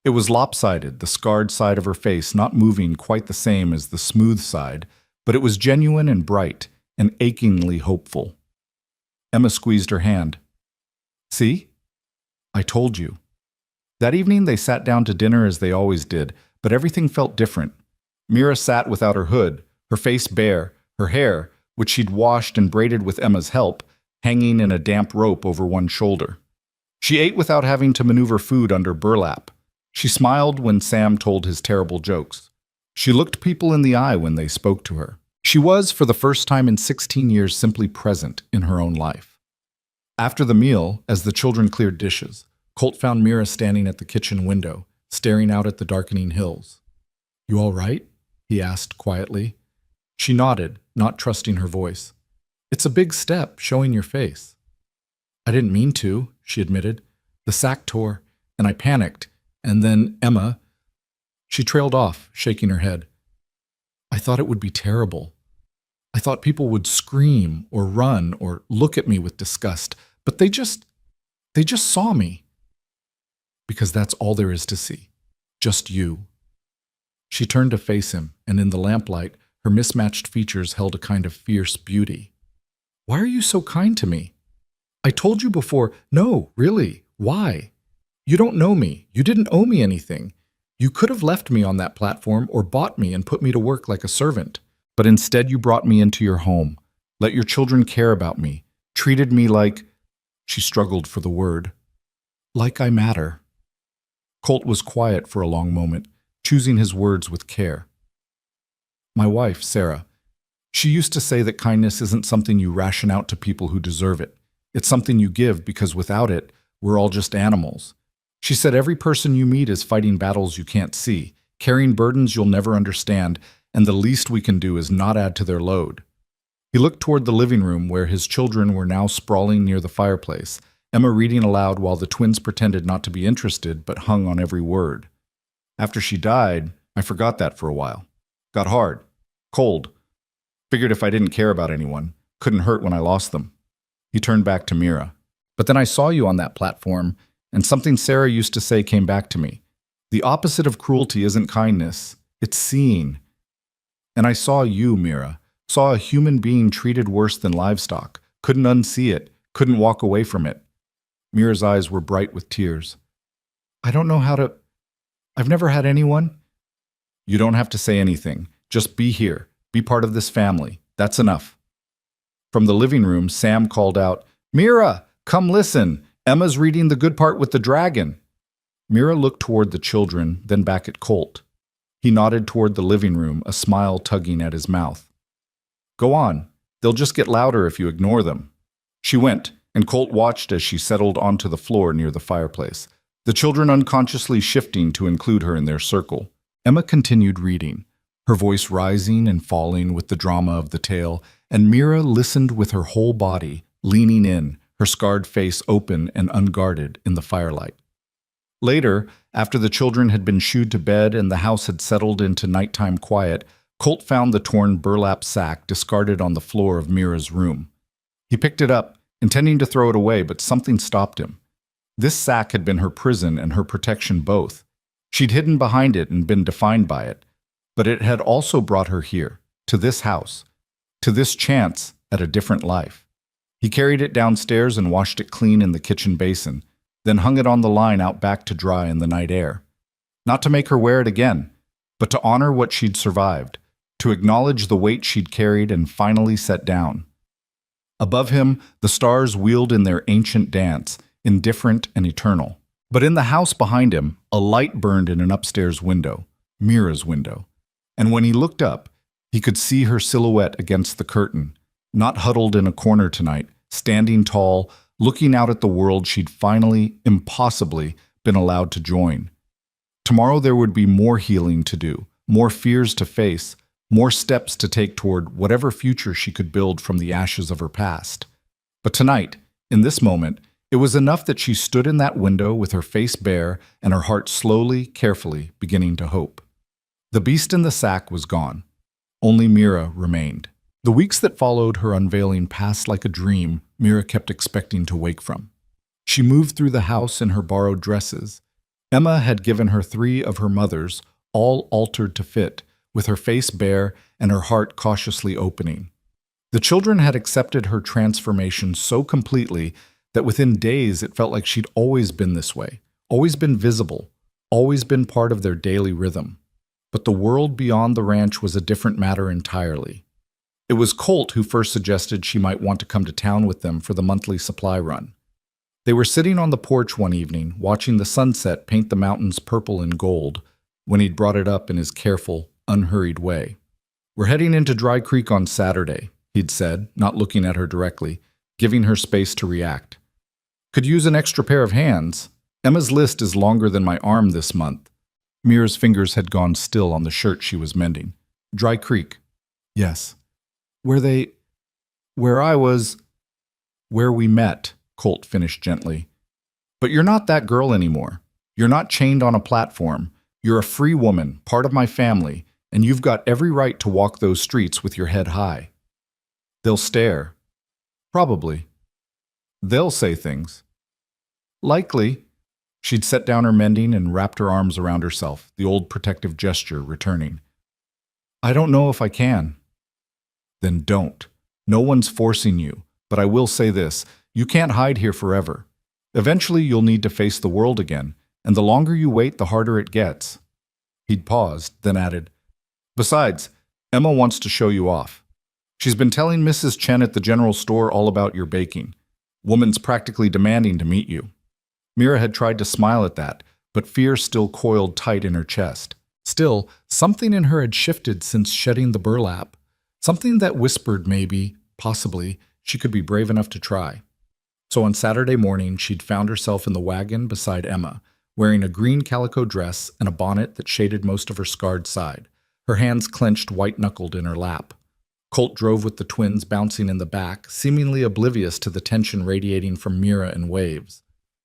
It was lopsided, the scarred side of her face not moving quite the same as the smooth side, but it was genuine and bright and achingly hopeful. Emma squeezed her hand. See? I told you. That evening they sat down to dinner as they always did, but everything felt different. Mira sat without her hood, her face bare, her hair, which she'd washed and braided with Emma's help, hanging in a damp rope over one shoulder. She ate without having to maneuver food under burlap. She smiled when Sam told his terrible jokes. She looked people in the eye when they spoke to her. She was, for the first time in 16 years, simply present in her own life. After the meal, as the children cleared dishes, Colt found Mira standing at the kitchen window, staring out at the darkening hills. "You all right?" he asked quietly. She nodded, not trusting her voice. "It's a big step, showing your face." "I didn't mean to," she admitted. "The sack tore, and I panicked, and then Emma—" She trailed off, shaking her head. "I thought it would be terrible. I thought people would scream or run or look at me with disgust, but they just saw me. Because that's all there is to see. Just you." She turned to face him, and in the lamplight, her mismatched features held a kind of fierce beauty. "Why are you so kind to me? I told you before, no, really, why? You don't know me. You didn't owe me anything. You could have left me on that platform or bought me and put me to work like a servant. But instead you brought me into your home, let your children care about me, treated me like—" She struggled for the word. "Like I matter." Colt was quiet for a long moment, choosing his words with care. "My wife, Sarah, she used to say that kindness isn't something you ration out to people who deserve it. It's something you give because without it, we're all just animals. She said every person you meet is fighting battles you can't see, carrying burdens you'll never understand, and the least we can do is not add to their load." He looked toward the living room where his children were now sprawling near the fireplace, Emma reading aloud while the twins pretended not to be interested but hung on every word. "After she died, I forgot that for a while. Got hard. Cold. Figured if I didn't care about anyone, couldn't hurt when I lost them." He turned back to Mira. "But then I saw you on that platform, and something Sarah used to say came back to me. The opposite of cruelty isn't kindness, it's seeing. And I saw you, Mira. Saw a human being treated worse than livestock. Couldn't unsee it, couldn't walk away from it." Mira's eyes were bright with tears. "I don't know how to... I've never had anyone." "You don't have to say anything. Just be here. Be part of this family. That's enough." From the living room, Sam called out, "Mira, come listen. Emma's reading the good part with the dragon." Mira looked toward the children, then back at Colt. He nodded toward the living room, a smile tugging at his mouth. "Go on. They'll just get louder if you ignore them." She went, and Colt watched as she settled onto the floor near the fireplace, the children unconsciously shifting to include her in their circle. Emma continued reading, her voice rising and falling with the drama of the tale, and Mira listened with her whole body, leaning in, her scarred face open and unguarded in the firelight. Later, after the children had been shooed to bed and the house had settled into nighttime quiet, Colt found the torn burlap sack discarded on the floor of Mira's room. He picked it up, intending to throw it away, but something stopped him. This sack had been her prison and her protection both. She'd hidden behind it and been defined by it, but it had also brought her here, to this house, to this chance at a different life. He carried it downstairs and washed it clean in the kitchen basin, then hung it on the line out back to dry in the night air. Not to make her wear it again, but to honor what she'd survived, to acknowledge the weight she'd carried and finally set down. Above him, the stars wheeled in their ancient dance, indifferent and eternal. But in the house behind him, a light burned in an upstairs window, Mira's window. And when he looked up, he could see her silhouette against the curtain, not huddled in a corner tonight, standing tall, looking out at the world she'd finally, impossibly, been allowed to join. Tomorrow there would be more healing to do, more fears to face, more steps to take toward whatever future she could build from the ashes of her past. But tonight, in this moment, it was enough that she stood in that window with her face bare and her heart slowly, carefully beginning to hope. The beast in the sack was gone. Only Mira remained. The weeks that followed her unveiling passed like a dream Mira kept expecting to wake from. She moved through the house in her borrowed dresses. Emma had given her 3 of her mother's, all altered to fit, with her face bare and her heart cautiously opening. The children had accepted her transformation so completely that within days it felt like she'd always been this way, always been visible, always been part of their daily rhythm. But the world beyond the ranch was a different matter entirely. It was Colt who first suggested she might want to come to town with them for the monthly supply run. They were sitting on the porch one evening, watching the sunset paint the mountains purple and gold, when he'd brought it up in his careful, unhurried way. "We're heading into Dry Creek on Saturday," he'd said, not looking at her directly, giving her space to react. "Could use an extra pair of hands. Emma's list is longer than my arm this month." Mira's fingers had gone still on the shirt she was mending. "Dry Creek." "Yes." Where I was... Where we met," Colt finished gently. "But you're not that girl anymore. You're not chained on a platform. You're a free woman, part of my family, and you've got every right to walk those streets with your head high." "They'll stare." "Probably." "They'll say things." "Likely." She'd set down her mending and wrapped her arms around herself, the old protective gesture returning. "I don't know if I can." "Then don't. No one's forcing you, but I will say this, you can't hide here forever. Eventually you'll need to face the world again, and the longer you wait, the harder it gets." He'd paused, then added, "Besides, Emma wants to show you off. She's been telling Mrs. Chen at the general store all about your baking. Woman's practically demanding to meet you." Mira had tried to smile at that, but fear still coiled tight in her chest. Still, something in her had shifted since shedding the burlap. Something that whispered maybe, possibly, she could be brave enough to try. So on Saturday morning, she'd found herself in the wagon beside Emma, wearing a green calico dress and a bonnet that shaded most of her scarred side, her hands clenched white-knuckled in her lap. Colt drove with the twins bouncing in the back, seemingly oblivious to the tension radiating from Mira in waves.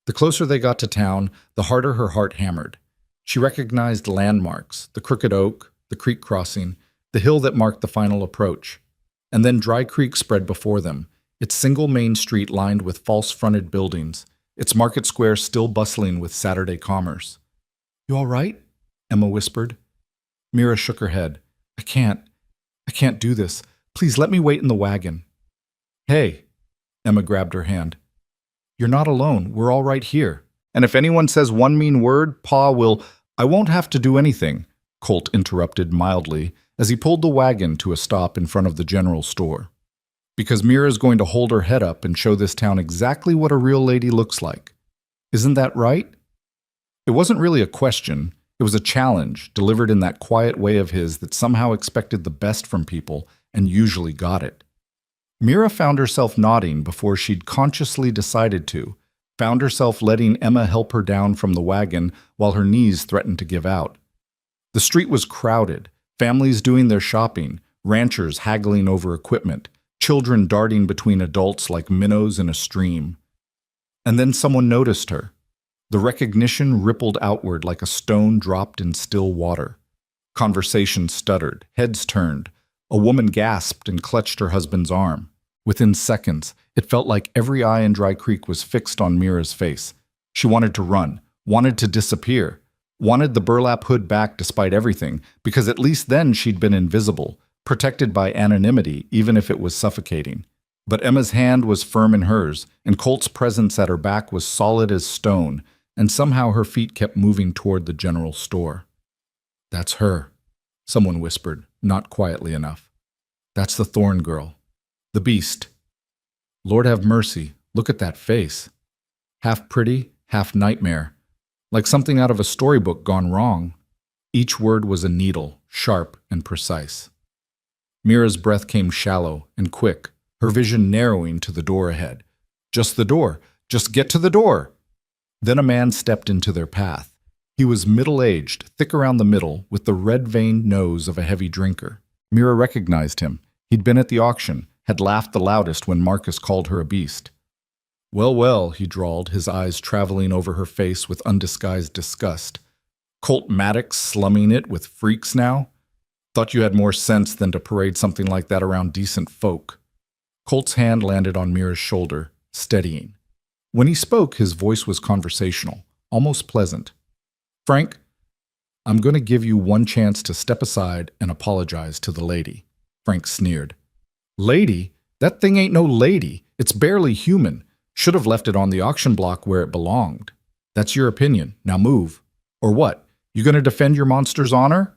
The closer they got to town, the harder her heart hammered. She recognized landmarks, the crooked oak, the creek crossing, the hill that marked the final approach. And then Dry Creek spread before them, its single main street lined with false-fronted buildings, its market square still bustling with Saturday commerce. "You all right?" Emma whispered. Mira shook her head. I can't do this. Please let me wait in the wagon." "Hey," Emma grabbed her hand. "You're not alone. We're all right here. And if anyone says one mean word, Pa will—" "I won't have to do anything," Colt interrupted mildly as he pulled the wagon to a stop in front of the general store. "Because Mira's going to hold her head up and show this town exactly what a real lady looks like. Isn't that right?" It wasn't really a question. It was a challenge, delivered in that quiet way of his that somehow expected the best from people and usually got it. Mira found herself nodding before she'd consciously decided to, found herself letting Emma help her down from the wagon while her knees threatened to give out. The street was crowded, families doing their shopping, ranchers haggling over equipment, children darting between adults like minnows in a stream. And then someone noticed her. The recognition rippled outward like a stone dropped in still water. Conversation stuttered, heads turned. A woman gasped and clutched her husband's arm. Within seconds, it felt like every eye in Dry Creek was fixed on Mira's face. She wanted to run, wanted to disappear, wanted the burlap hood back despite everything, because at least then she'd been invisible, protected by anonymity, even if it was suffocating. But Emma's hand was firm in hers, and Colt's presence at her back was solid as stone, and somehow her feet kept moving toward the general store. "That's her," someone whispered, not quietly enough. "That's the Thorn girl. The beast. Lord have mercy, look at that face. Half pretty, half nightmare. Like something out of a storybook gone wrong." Each word was a needle, sharp and precise. Mira's breath came shallow and quick, her vision narrowing to the door ahead. Just the door. Just get to the door. Then a man stepped into their path. He was middle-aged, thick around the middle, with the red-veined nose of a heavy drinker. Mira recognized him. He'd been at the auction, had laughed the loudest when Marcus called her a beast. "Well, well," he drawled, his eyes traveling over her face with undisguised disgust. "Colt Maddox slumming it with freaks now? Thought you had more sense than to parade something like that around decent folk." Colt's hand landed on Mira's shoulder, steadying. When he spoke, his voice was conversational, almost pleasant. "Frank, I'm going to give you one chance to step aside and apologize to the lady." Frank sneered. "Lady? That thing ain't no lady. It's barely human. Should have left it on the auction block where it belonged. That's your opinion. Now move. Or what? You going to defend your monster's honor?"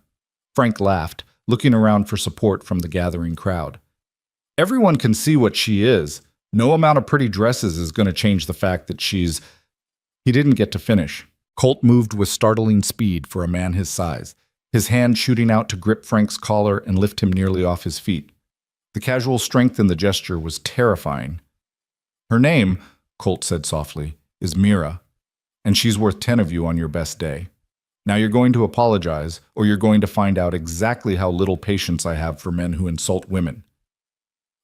Frank laughed, looking around for support from the gathering crowd. "Everyone can see what she is. No amount of pretty dresses is going to change the fact that she's—" He didn't get to finish. Colt moved with startling speed for a man his size, his hand shooting out to grip Frank's collar and lift him nearly off his feet. The casual strength in the gesture was terrifying. "Her name," Colt said softly, "is Mira, and she's worth 10 of you on your best day. Now you're going to apologize, or you're going to find out exactly how little patience I have for men who insult women."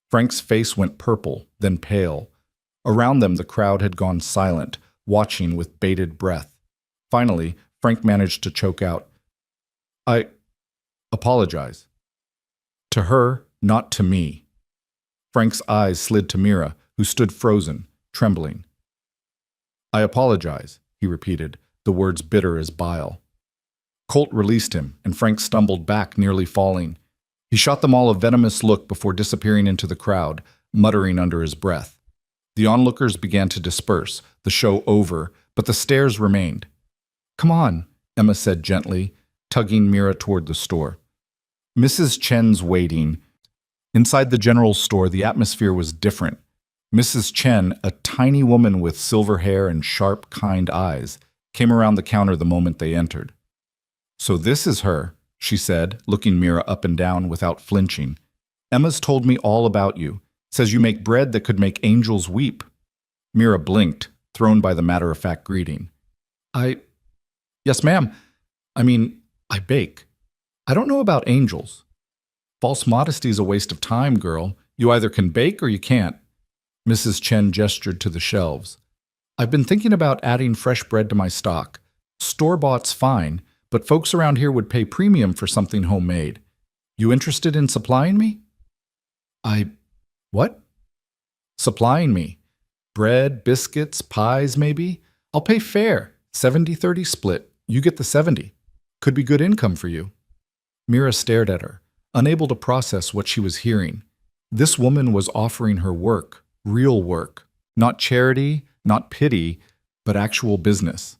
Frank's face went purple, then pale. Around them the crowd had gone silent, watching with bated breath. Finally, Frank managed to choke out, "I apologize. To her, not to me." Frank's eyes slid to Mira, who stood frozen, trembling. "I apologize," he repeated, the words bitter as bile. Colt released him, and Frank stumbled back, nearly falling. He shot them all a venomous look before disappearing into the crowd, muttering under his breath. The onlookers began to disperse, the show over, but the stares remained. "Come on," Emma said gently, tugging Mira toward the store. Mrs. Chen's waiting. Inside the general store, the atmosphere was different. Mrs. Chen, a tiny woman with silver hair and sharp, kind eyes, came around the counter the moment they entered. "So this is her," she said, looking Mira up and down without flinching. "Emma's told me all about you. Says you make bread that could make angels weep." Mira blinked, thrown by the matter-of-fact greeting. Yes, ma'am. I bake. I don't know about angels." "False modesty's a waste of time, girl. You either can bake or you can't." Mrs. Chen gestured to the shelves. "I've been thinking about adding fresh bread to my stock. Store-bought's fine, but folks around here would pay premium for something homemade. You interested in supplying me?" What?" "Supplying me. Bread, biscuits, pies, maybe. I'll pay fair, 70-30 split. You get the 70. Could be good income for you." Mira stared at her, unable to process what she was hearing. This woman was offering her work, real work, not charity, not pity, but actual business.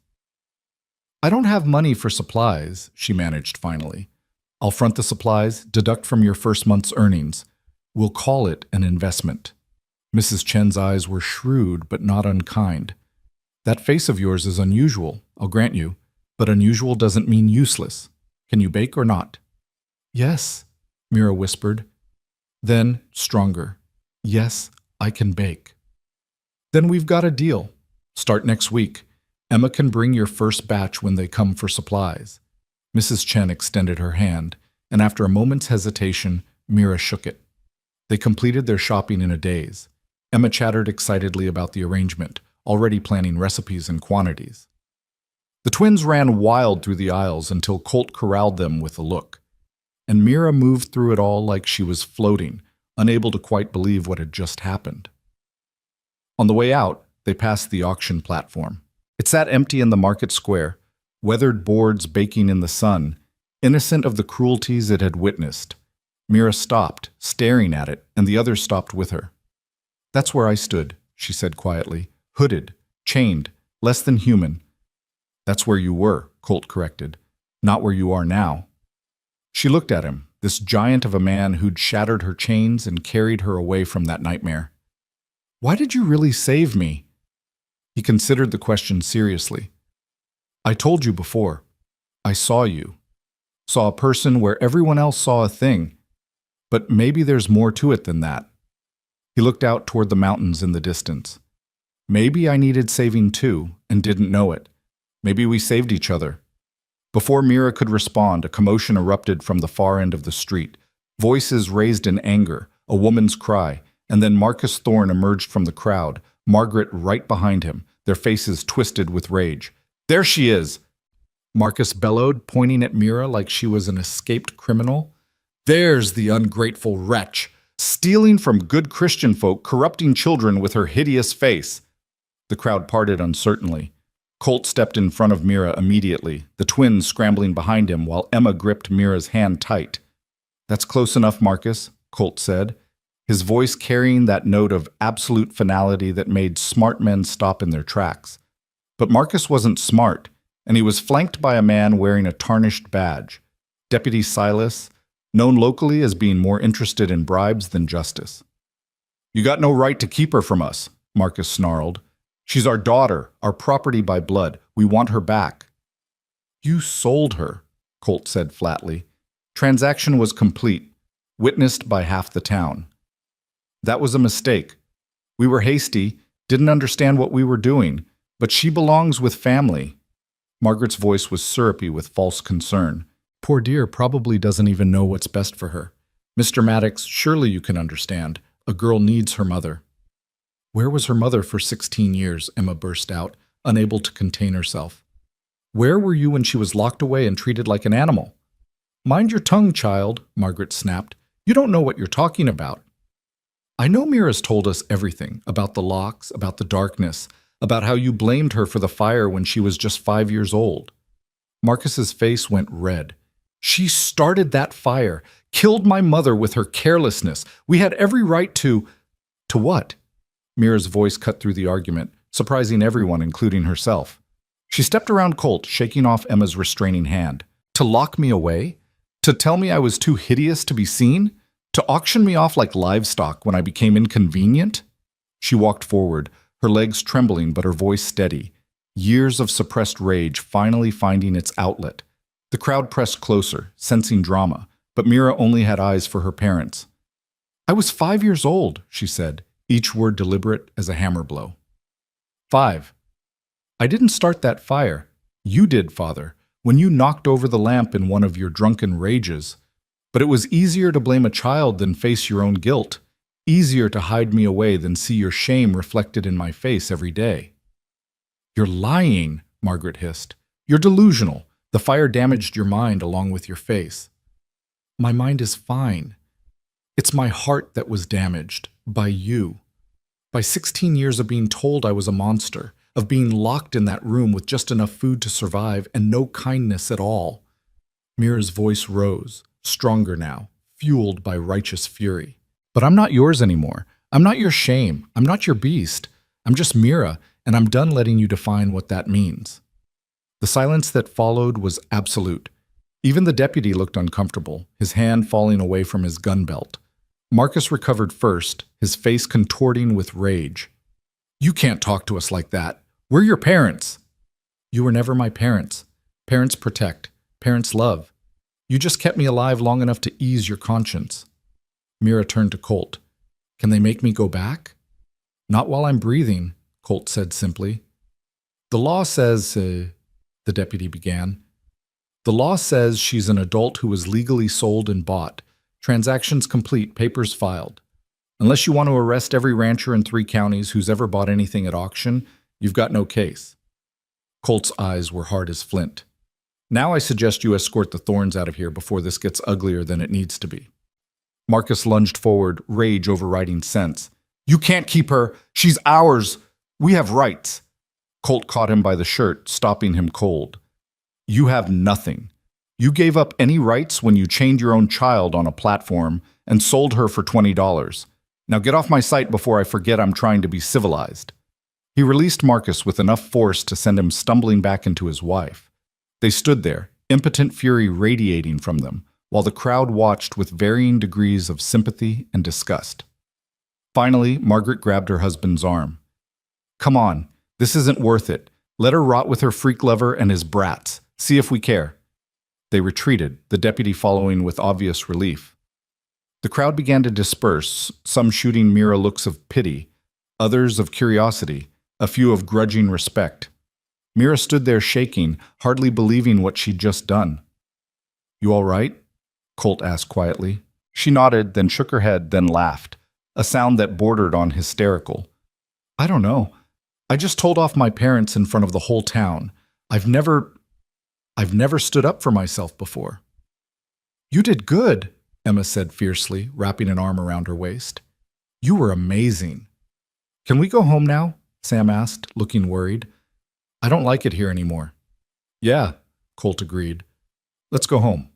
"I don't have money for supplies," she managed finally. "I'll front the supplies, deduct from your first month's earnings. We'll call it an investment." Mrs. Chen's eyes were shrewd but not unkind. "That face of yours is unusual, I'll grant you, but unusual doesn't mean useless. Can you bake or not?" "Yes," Mira whispered. Then, stronger, "Yes, I can bake." "Then we've got a deal. Start next week. Emma can bring your first batch when they come for supplies." Mrs. Chen extended her hand, and after a moment's hesitation, Mira shook it. They completed their shopping in a daze. Emma chattered excitedly about the arrangement, already planning recipes and quantities. The twins ran wild through the aisles until Colt corralled them with a look. And Mira moved through it all like she was floating, unable to quite believe what had just happened. On the way out, they passed the auction platform. It sat empty in the market square, weathered boards baking in the sun, innocent of the cruelties it had witnessed. Mira stopped, staring at it, and the others stopped with her. "That's where I stood," she said quietly, "hooded, chained, less than human." "That's where you were," Colt corrected, "not where you are now." She looked at him, this giant of a man who'd shattered her chains and carried her away from that nightmare. "Why did you really save me?" He considered the question seriously. "I told you before. I saw you. Saw a person where everyone else saw a thing. But maybe there's more to it than that." He looked out toward the mountains in the distance. "Maybe I needed saving too, and didn't know it. Maybe we saved each other. Before Mira could respond, a commotion erupted from the far end of the street. Voices raised in anger, a woman's cry, and then Marcus Thorne emerged from the crowd, Margaret right behind him, their faces twisted with rage. "There she is!" Marcus bellowed, pointing at Mira like she was an escaped criminal. "There's the ungrateful wretch, stealing from good Christian folk, corrupting children with her hideous face." The crowd parted uncertainly. Colt stepped in front of Mira immediately, the twins scrambling behind him while Emma gripped Mira's hand tight. "That's close enough, Marcus," Colt said, his voice carrying that note of absolute finality that made smart men stop in their tracks. But Marcus wasn't smart, and he was flanked by a man wearing a tarnished badge, Deputy Silas, known locally as being more interested in bribes than justice. "You got no right to keep her from us," Marcus snarled. "She's our daughter, our property by blood. We want her back." "You sold her," Colt said flatly. "Transaction was complete, witnessed by half the town." "That was a mistake. We were hasty, didn't understand what we were doing, but she belongs with family." Margaret's voice was syrupy with false concern. "Poor dear probably doesn't even know what's best for her. Mr. Maddox, surely you can understand. A girl needs her mother." "Where was her mother for 16 years?" Emma burst out, unable to contain herself. "Where were you when she was locked away and treated like an animal?" "Mind your tongue, child," Margaret snapped. "You don't know what you're talking about." "I know Mira's told us everything, about the locks, about the darkness, about how you blamed her for the fire when she was just 5 years old." Marcus's face went red. "She started that fire, killed my mother with her carelessness. We had every right to—" "To what?" Mira's voice cut through the argument, surprising everyone, including herself. She stepped around Colt, shaking off Emma's restraining hand. "To lock me away? To tell me I was too hideous to be seen? To auction me off like livestock when I became inconvenient?" She walked forward, her legs trembling but her voice steady. Years of suppressed rage finally finding its outlet. The crowd pressed closer, sensing drama, but Mira only had eyes for her parents. "I was 5 years old," she said, each word deliberate as a hammer blow. 5. "I didn't start that fire. You did, Father, when you knocked over the lamp in one of your drunken rages. But it was easier to blame a child than face your own guilt. Easier to hide me away than see your shame reflected in my face every day." "You're lying," Margaret hissed. "You're delusional. The fire damaged your mind along with your face." "My mind is fine. It's my heart that was damaged, by you. By 16 years of being told I was a monster, of being locked in that room with just enough food to survive and no kindness at all." Mira's voice rose, stronger now, fueled by righteous fury. "But I'm not yours anymore. I'm not your shame. I'm not your beast. I'm just Mira, and I'm done letting you define what that means." The silence that followed was absolute. Even the deputy looked uncomfortable, his hand falling away from his gun belt. Marcus recovered first, his face contorting with rage. "You can't talk to us like that. We're your parents." "You were never my parents. Parents protect. Parents love. You just kept me alive long enough to ease your conscience." Mira turned to Colt. "Can they make me go back?" "Not while I'm breathing," Colt said simply. "The law says," the deputy began. "The law says she's an adult who was legally sold and bought. Transactions complete, papers filed. Unless you want to arrest every rancher in 3 counties who's ever bought anything at auction, you've got no case." Colt's eyes were hard as flint. "Now I suggest you escort the Thorns out of here before this gets uglier than it needs to be." Marcus lunged forward, rage overriding sense. "You can't keep her. She's ours. We have rights." Colt caught him by the shirt, stopping him cold. "You have nothing. You gave up any rights when you chained your own child on a platform and sold her for $20. Now get off my sight before I forget I'm trying to be civilized." He released Marcus with enough force to send him stumbling back into his wife. They stood there, impotent fury radiating from them, while the crowd watched with varying degrees of sympathy and disgust. Finally, Margaret grabbed her husband's arm. "Come on, this isn't worth it. Let her rot with her freak lover and his brats. See if we care." They retreated, the deputy following with obvious relief. The crowd began to disperse, some shooting Mira looks of pity, others of curiosity, a few of grudging respect. Mira stood there shaking, hardly believing what she'd just done. "You all right?" Colt asked quietly. She nodded, then shook her head, then laughed, a sound that bordered on hysterical. "I don't know. I just told off my parents in front of the whole town. I've never stood up for myself before." "You did good," Emma said fiercely, wrapping an arm around her waist. "You were amazing." "Can we go home now?" Sam asked, looking worried. "I don't like it here anymore." "Yeah," Colt agreed. "Let's go home."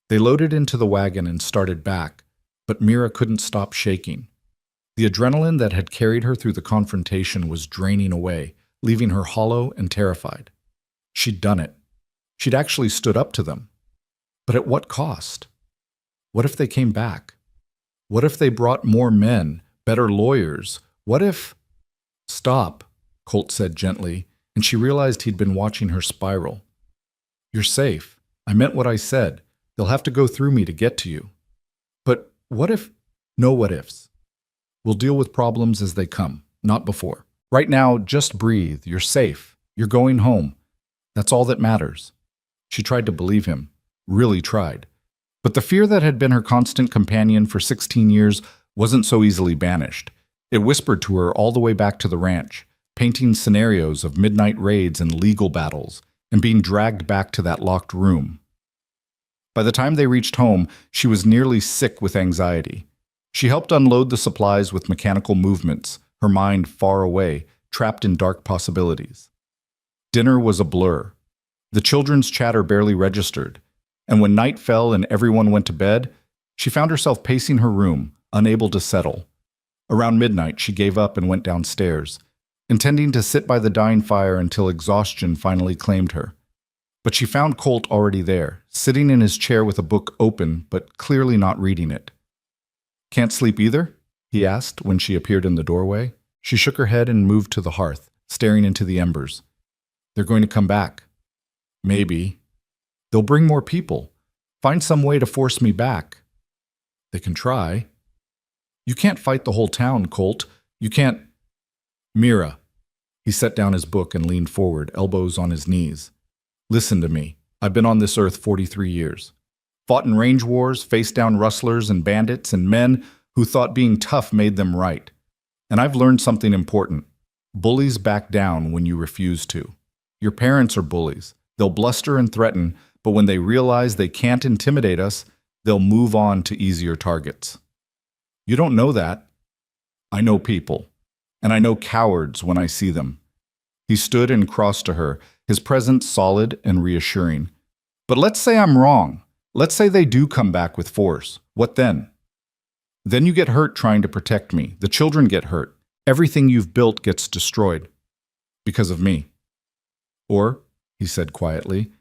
They loaded into the wagon and started back, but Mira couldn't stop shaking. The adrenaline that had carried her through the confrontation was draining away, leaving her hollow and terrified. She'd done it. She'd actually stood up to them. But at what cost? What if they came back? What if they brought more men, better lawyers? What if— "Stop," Colt said gently, and she realized he'd been watching her spiral. "You're safe. I meant what I said. They'll have to go through me to get to you." "But what if—" "No what ifs. We'll deal with problems as they come, not before. Right now, just breathe. You're safe. You're going home. That's all that matters." She tried to believe him, really tried. But the fear that had been her constant companion for 16 years wasn't so easily banished. It whispered to her all the way back to the ranch, painting scenarios of midnight raids and legal battles, and being dragged back to that locked room. By the time they reached home, she was nearly sick with anxiety. She helped unload the supplies with mechanical movements, her mind far away, trapped in dark possibilities. Dinner was a blur. The children's chatter barely registered, and when night fell and everyone went to bed, she found herself pacing her room, unable to settle. Around midnight, she gave up and went downstairs, intending to sit by the dying fire until exhaustion finally claimed her. But she found Colt already there, sitting in his chair with a book open, but clearly not reading it. "Can't sleep either?" he asked when she appeared in the doorway. She shook her head and moved to the hearth, staring into the embers. "They're going to come back." "Maybe. They'll bring more people. Find some way to force me back." "They can try." "You can't fight the whole town, Colt. You can't—" "Mira." He set down his book and leaned forward, elbows on his knees. "Listen to me. I've been on this earth 43 years. Fought in range wars, faced down rustlers and bandits and men who thought being tough made them right. And I've learned something important. Bullies back down when you refuse to. Your parents are bullies. They'll bluster and threaten, but when they realize they can't intimidate us, they'll move on to easier targets. You don't know that. I know people, and I know cowards when I see them." He stood and crossed to her, his presence solid and reassuring. "But let's say I'm wrong. Let's say they do come back with force. What then? Then you get hurt trying to protect me. The children get hurt. Everything you've built gets destroyed. Because of me. Or," he said quietly,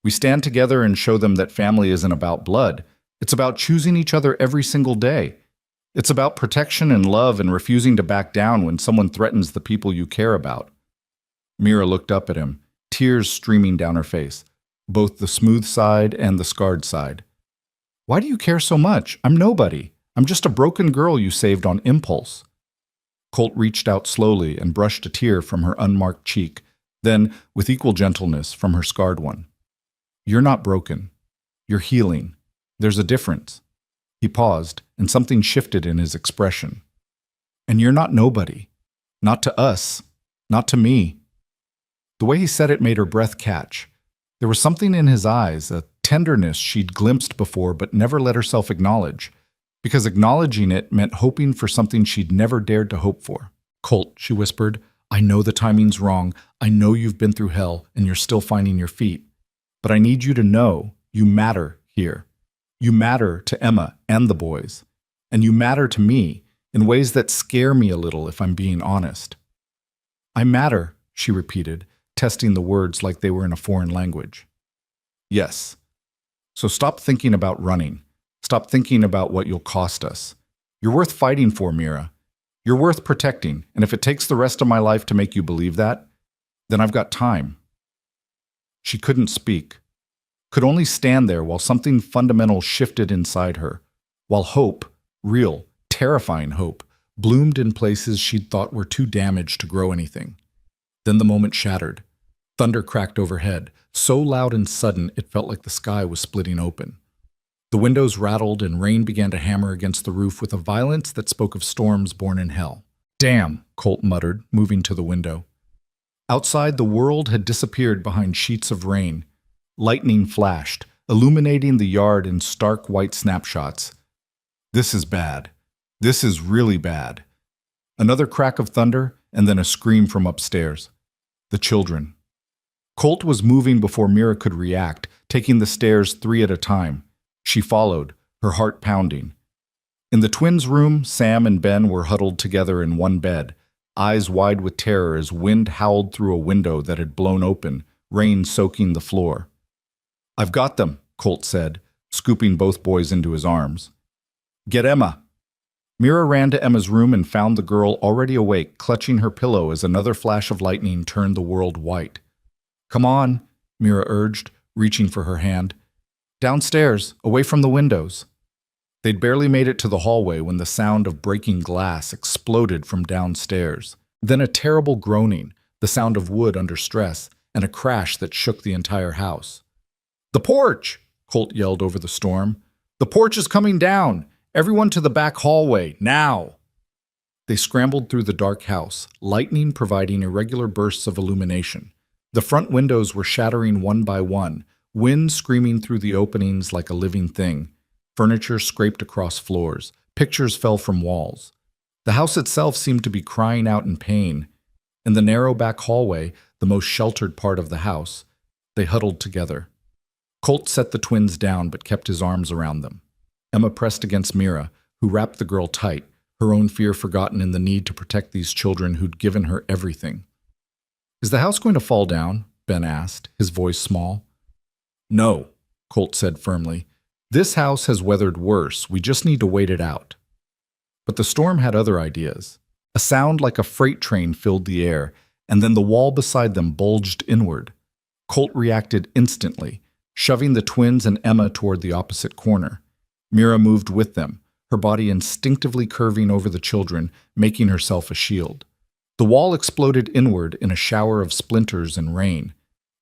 "we stand together and show them that family isn't about blood. It's about choosing each other every single day. It's about protection and love and refusing to back down when someone threatens the people you care about." Mira looked up at him, tears streaming down her face, both the smooth side and the scarred side. "Why do you care so much? I'm nobody. I'm just a broken girl you saved on impulse." Colt reached out slowly and brushed a tear from her unmarked cheek, then, with equal gentleness, from her scarred one. "You're not broken. You're healing. There's a difference." He paused, and something shifted in his expression. "And you're not nobody. Not to us. Not to me." The way he said it made her breath catch. There was something in his eyes, a tenderness she'd glimpsed before but never let herself acknowledge, because acknowledging it meant hoping for something she'd never dared to hope for. "Colt," she whispered, "I know the timing's wrong. I know you've been through hell and you're still finding your feet. But I need you to know you matter here. You matter to Emma and the boys. And you matter to me in ways that scare me a little, if I'm being honest." "I matter," she repeated, testing the words like they were in a foreign language. "Yes. So stop thinking about running. Stop thinking about what you'll cost us. You're worth fighting for, Mira. You're worth protecting, and if it takes the rest of my life to make you believe that, then I've got time." She couldn't speak, could only stand there while something fundamental shifted inside her, while hope, real, terrifying hope, bloomed in places she'd thought were too damaged to grow anything. Then the moment shattered. Thunder cracked overhead, so loud and sudden it felt like the sky was splitting open. The windows rattled and rain began to hammer against the roof with a violence that spoke of storms born in hell. "Damn," Colt muttered, moving to the window. Outside, the world had disappeared behind sheets of rain. Lightning flashed, illuminating the yard in stark white snapshots. This is bad. This is really bad. Another crack of thunder, and then a scream from upstairs. The children. Colt was moving before Mira could react, taking the stairs 3 at a time. She followed, her heart pounding. In the twins' room, Sam and Ben were huddled together in one bed, eyes wide with terror as wind howled through a window that had blown open, rain soaking the floor. "I've got them," Colt said, scooping both boys into his arms. "Get Emma." Mira ran to Emma's room and found the girl already awake, clutching her pillow as another flash of lightning turned the world white. "Come on," Mira urged, reaching for her hand. "Downstairs, away from the windows." They'd barely made it to the hallway when the sound of breaking glass exploded from downstairs. Then a terrible groaning, the sound of wood under stress, and a crash that shook the entire house. "The porch!" Colt yelled over the storm. "The porch is coming down! Everyone to the back hallway, now!" They scrambled through the dark house, lightning providing irregular bursts of illumination. The front windows were shattering one by one, wind screaming through the openings like a living thing. Furniture scraped across floors. Pictures fell from walls. The house itself seemed to be crying out in pain. In the narrow back hallway, the most sheltered part of the house, they huddled together. Colt set the twins down but kept his arms around them. Emma pressed against Mira, who wrapped the girl tight, her own fear forgotten in the need to protect these children who'd given her everything. "Is the house going to fall down?" Ben asked, his voice small. "No," Colt said firmly. "This house has weathered worse. We just need to wait it out." But the storm had other ideas. A sound like a freight train filled the air, and then the wall beside them bulged inward. Colt reacted instantly, shoving the twins and Emma toward the opposite corner. Mira moved with them, her body instinctively curving over the children, making herself a shield. The wall exploded inward in a shower of splinters and rain.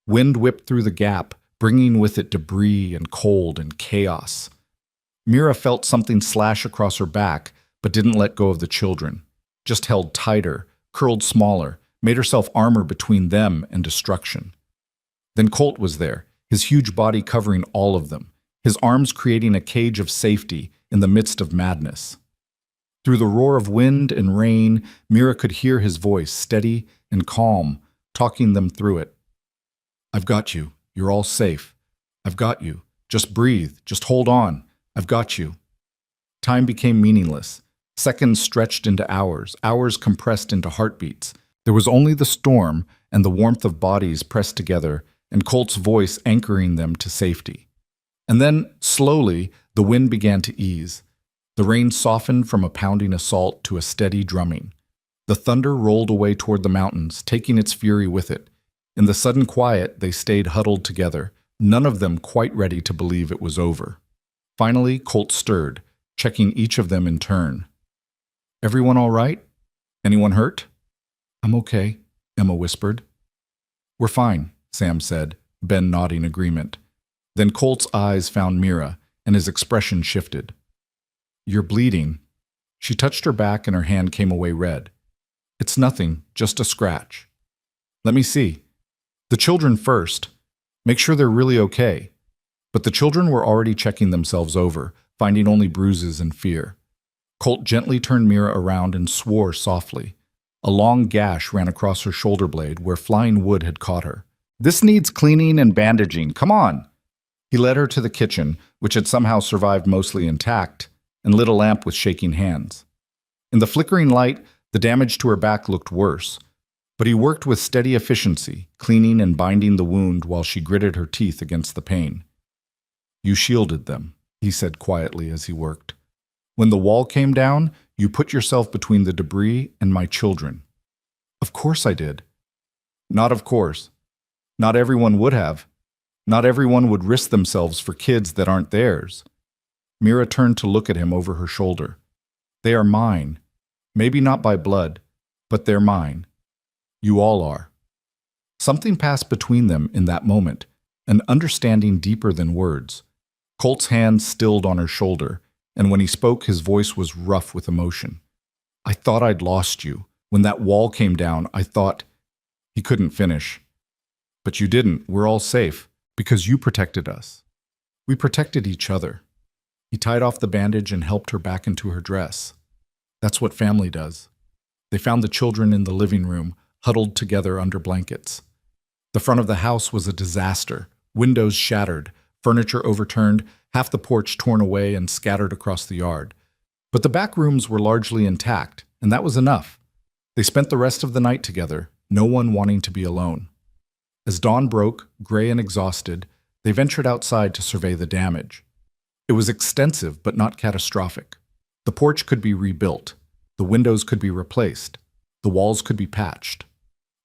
Wind whipped through the gap, bringing with it debris and cold and chaos. Mira felt something slash across her back, but didn't let go of the children. Just held tighter, curled smaller, made herself armor between them and destruction. Then Colt was there, his huge body covering all of them, his arms creating a cage of safety in the midst of madness. Through the roar of wind and rain, Mira could hear his voice, steady and calm, talking them through it. "I've got you. You're all safe. I've got you. Just breathe. Just hold on. I've got you." Time became meaningless. Seconds stretched into hours, hours compressed into heartbeats. There was only the storm and the warmth of bodies pressed together, and Colt's voice anchoring them to safety. And then, slowly, the wind began to ease. The rain softened from a pounding assault to a steady drumming. The thunder rolled away toward the mountains, taking its fury with it. In the sudden quiet, they stayed huddled together, none of them quite ready to believe it was over. Finally, Colt stirred, checking each of them in turn. "Everyone all right? Anyone hurt?" "I'm okay," Emma whispered. "We're fine," Sam said, Ben nodding agreement. Then Colt's eyes found Mira, and his expression shifted. "You're bleeding." She touched her back and her hand came away red. "It's nothing, just a scratch." "Let me see." "The children first. Make sure they're really okay." But the children were already checking themselves over, finding only bruises and fear. Colt gently turned Mira around and swore softly. A long gash ran across her shoulder blade where flying wood had caught her. "This needs cleaning and bandaging. Come on." He led her to the kitchen, which had somehow survived mostly intact, and lit a lamp with shaking hands. In the flickering light, the damage to her back looked worse. But he worked with steady efficiency, cleaning and binding the wound while she gritted her teeth against the pain. "You shielded them," he said quietly as he worked. "When the wall came down, you put yourself between the debris and my children." "Of course I did." "Not of course. Not everyone would have. Not everyone would risk themselves for kids that aren't theirs." Mira turned to look at him over her shoulder. "They are mine. Maybe not by blood, but they're mine. You all are." Something passed between them in that moment, an understanding deeper than words. Colt's hand stilled on her shoulder, and when he spoke, his voice was rough with emotion. I thought I'd lost you. When that wall came down, I thought... He couldn't finish. But you didn't. We're all safe, because you protected us. We protected each other. He tied off the bandage and helped her back into her dress. That's what family does. They found the children in the living room, huddled together under blankets. The front of the house was a disaster. Windows shattered, furniture overturned, half the porch torn away and scattered across the yard. But the back rooms were largely intact, and that was enough. They spent the rest of the night together, no one wanting to be alone. As dawn broke, gray and exhausted, they ventured outside to survey the damage. It was extensive but not catastrophic. The porch could be rebuilt. The windows could be replaced. The walls could be patched.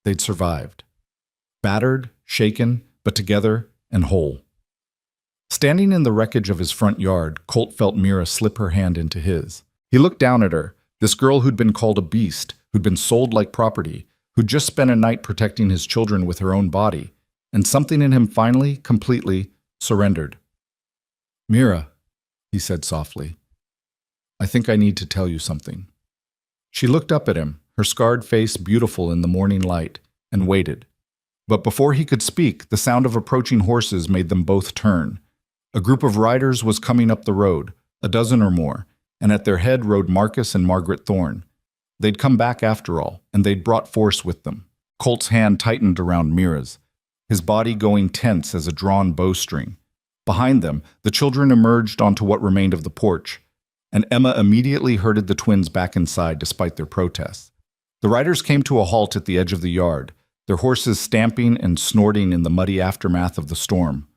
They'd survived. Battered, shaken, but together and whole. Standing in the wreckage of his front yard, Colt felt Mira slip her hand into his. He looked down at her, this girl who'd been called a beast, who'd been sold like property, who'd just spent a night protecting his children with her own body, and something in him finally, completely, surrendered. Mira, he said softly, I think I need to tell you something. She looked up at him, her scarred face beautiful in the morning light, and waited. But before he could speak, the sound of approaching horses made them both turn. A group of riders was coming up the road, a dozen or more, and at their head rode Marcus and Margaret Thorne. They'd come back after all, and they'd brought force with them. Colt's hand tightened around Mira's, his body going tense as a drawn bowstring. Behind them, the children emerged onto what remained of the porch, and Emma immediately herded the twins back inside despite their protests. The riders came to a halt at the edge of the yard, their horses stamping and snorting in the muddy aftermath of the storm.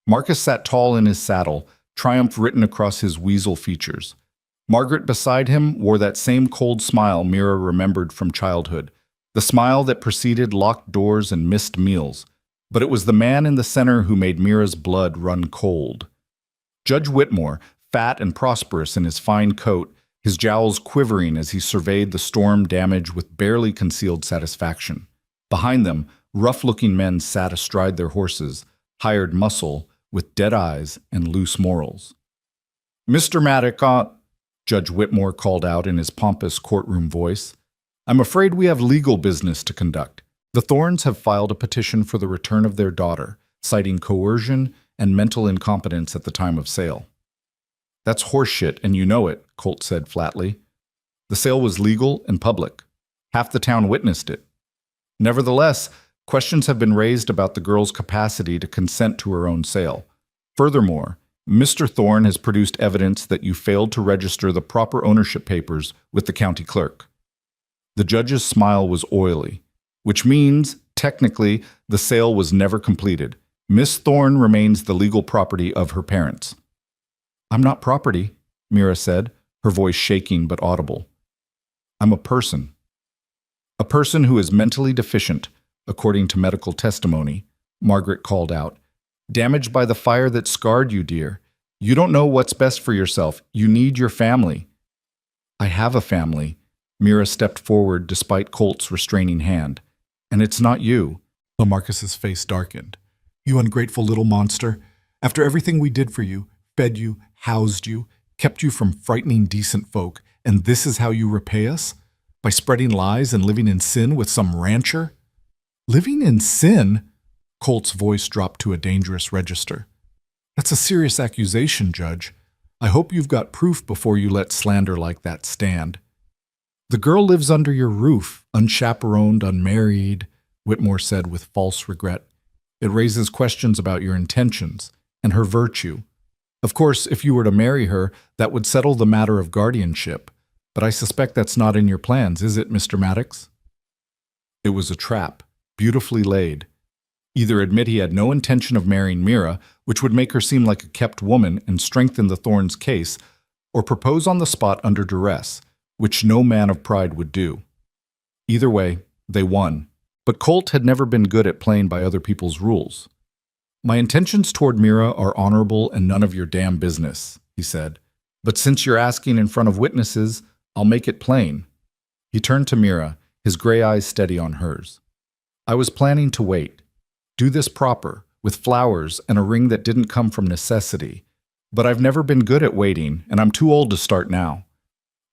Marcus sat tall in his saddle, triumph written across his weasel features. Margaret beside him wore that same cold smile Mira remembered from childhood, the smile that preceded locked doors and missed meals. But it was the man in the center who made Mira's blood run cold. Judge Whitmore, fat and prosperous in his fine coat, his jowls quivering as he surveyed the storm damage with barely concealed satisfaction. Behind them, rough-looking men sat astride their horses, hired muscle, with dead eyes and loose morals. Mr. Maddock, Judge Whitmore called out in his pompous courtroom voice, I'm afraid we have legal business to conduct. The Thornes have filed a petition for the return of their daughter, citing coercion and mental incompetence at the time of sale. That's horseshit, and you know it, Colt said flatly. The sale was legal and public. Half the town witnessed it. Nevertheless, questions have been raised about the girl's capacity to consent to her own sale. Furthermore, Mr. Thorne has produced evidence that you failed to register the proper ownership papers with the county clerk. The judge's smile was oily, which means, technically, the sale was never completed. Miss Thorne remains the legal property of her parents. I'm not property, Mira said, her voice shaking but audible. I'm a person. A person who is mentally deficient, according to medical testimony, Margaret called out. Damaged by the fire that scarred you, dear. You don't know what's best for yourself. You need your family. I have a family. Mira stepped forward despite Colt's restraining hand. And it's not you. Marcus's face darkened. You ungrateful little monster. After everything we did for you, fed you, housed you, kept you from frightening decent folk, and this is how you repay us? By spreading lies and living in sin with some rancher? Living in sin? Colt's voice dropped to a dangerous register. That's a serious accusation, Judge. I hope you've got proof before you let slander like that stand. The girl lives under your roof, unchaperoned, unmarried, Whitmore said with false regret. It raises questions about your intentions and her virtue. Of course, if you were to marry her, that would settle the matter of guardianship. But I suspect that's not in your plans, is it, Mr. Maddox? It was a trap, beautifully laid. Either admit he had no intention of marrying Mira, which would make her seem like a kept woman and strengthen the Thornes' case, or propose on the spot under duress, which no man of pride would do. Either way, they won. But Colt had never been good at playing by other people's rules. My intentions toward Mira are honorable and none of your damn business, he said. But since you're asking in front of witnesses, I'll make it plain. He turned to Mira, his gray eyes steady on hers. I was planning to wait. Do this proper, with flowers and a ring that didn't come from necessity. But I've never been good at waiting, and I'm too old to start now.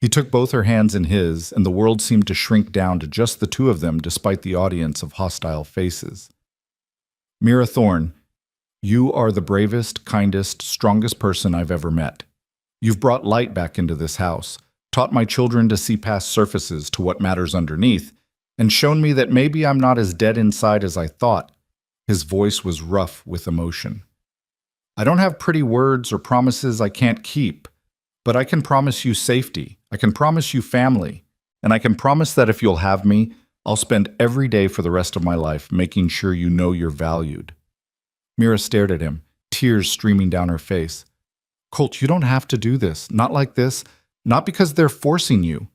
He took both her hands in his, and the world seemed to shrink down to just the two of them despite the audience of hostile faces. Mira Thorne, you are the bravest, kindest, strongest person I've ever met. You've brought light back into this house, taught my children to see past surfaces to what matters underneath, and shown me that maybe I'm not as dead inside as I thought. His voice was rough with emotion. I don't have pretty words or promises I can't keep, but I can promise you safety, I can promise you family, and I can promise that if you'll have me, I'll spend every day for the rest of my life making sure you know you're valued. Mira stared at him, tears streaming down her face. Colt, you don't have to do this, not like this, not because they're forcing you.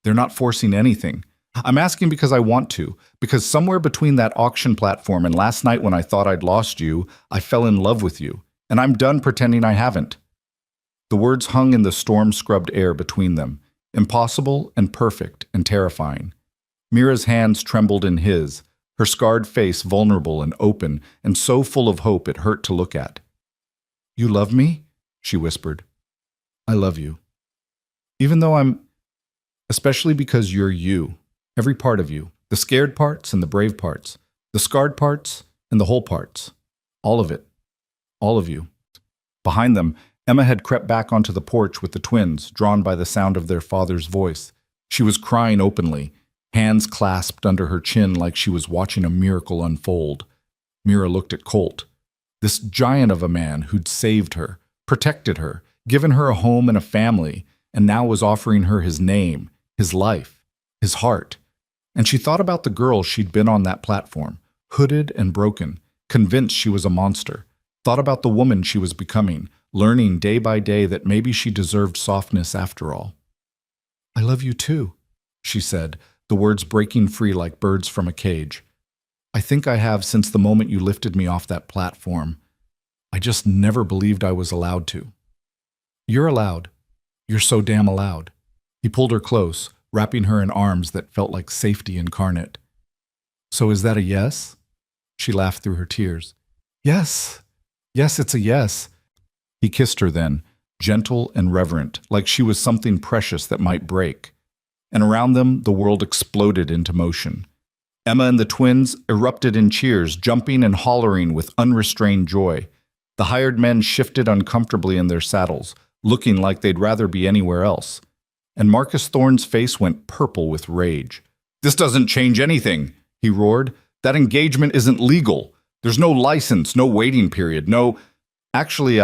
They're not forcing anything. I'm asking because I want to, because somewhere between that auction platform and last night when I thought I'd lost you, I fell in love with you, and I'm done pretending I haven't. The words hung in the storm-scrubbed air between them, impossible and perfect and terrifying. Mira's hands trembled in his, her scarred face vulnerable and open and so full of hope it hurt to look at. You love me? She whispered. I love you. Even though especially because you're you, every part of you, the scared parts and the brave parts, the scarred parts and the whole parts, all of it, all of you. Behind them, Emma had crept back onto the porch with the twins, drawn by the sound of their father's voice. She was crying openly, hands clasped under her chin like she was watching a miracle unfold. Mira looked at Colt, this giant of a man who'd saved her, protected her, given her a home and a family, and now was offering her his name, his life, his heart. And she thought about the girl she'd been on that platform, hooded and broken, convinced she was a monster, thought about the woman she was becoming, learning day by day that maybe she deserved softness after all. I love you too, she said, the words breaking free like birds from a cage. I think I have since the moment you lifted me off that platform. I just never believed I was allowed to. You're allowed. You're so damn allowed. He pulled her close, wrapping her in arms that felt like safety incarnate. So is that a yes? She laughed through her tears. Yes. Yes, it's a yes. He kissed her then, gentle and reverent, like she was something precious that might break. And around them, the world exploded into motion. Emma and the twins erupted in cheers, jumping and hollering with unrestrained joy. The hired men shifted uncomfortably in their saddles, looking like they'd rather be anywhere else. And Marcus Thorne's face went purple with rage. This doesn't change anything, he roared. That engagement isn't legal. There's no license, no waiting period, no... Actually,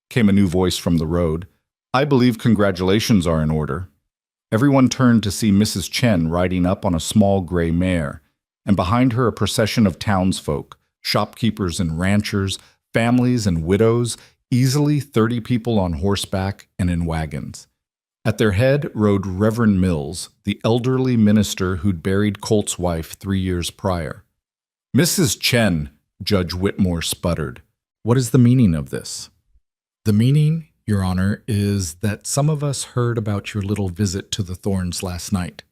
came a new voice from the road. I believe congratulations are in order. Everyone turned to see Mrs. Chen riding up on a small gray mare, and behind her a procession of townsfolk, shopkeepers and ranchers, families and widows, easily 30 people on horseback and in wagons. At their head rode Reverend Mills, the elderly minister who'd buried Colt's wife 3 years prior. Mrs. Chen, Judge Whitmore sputtered. What is the meaning of this? The meaning, Your Honor, is that some of us heard about your little visit to the Thornes last night,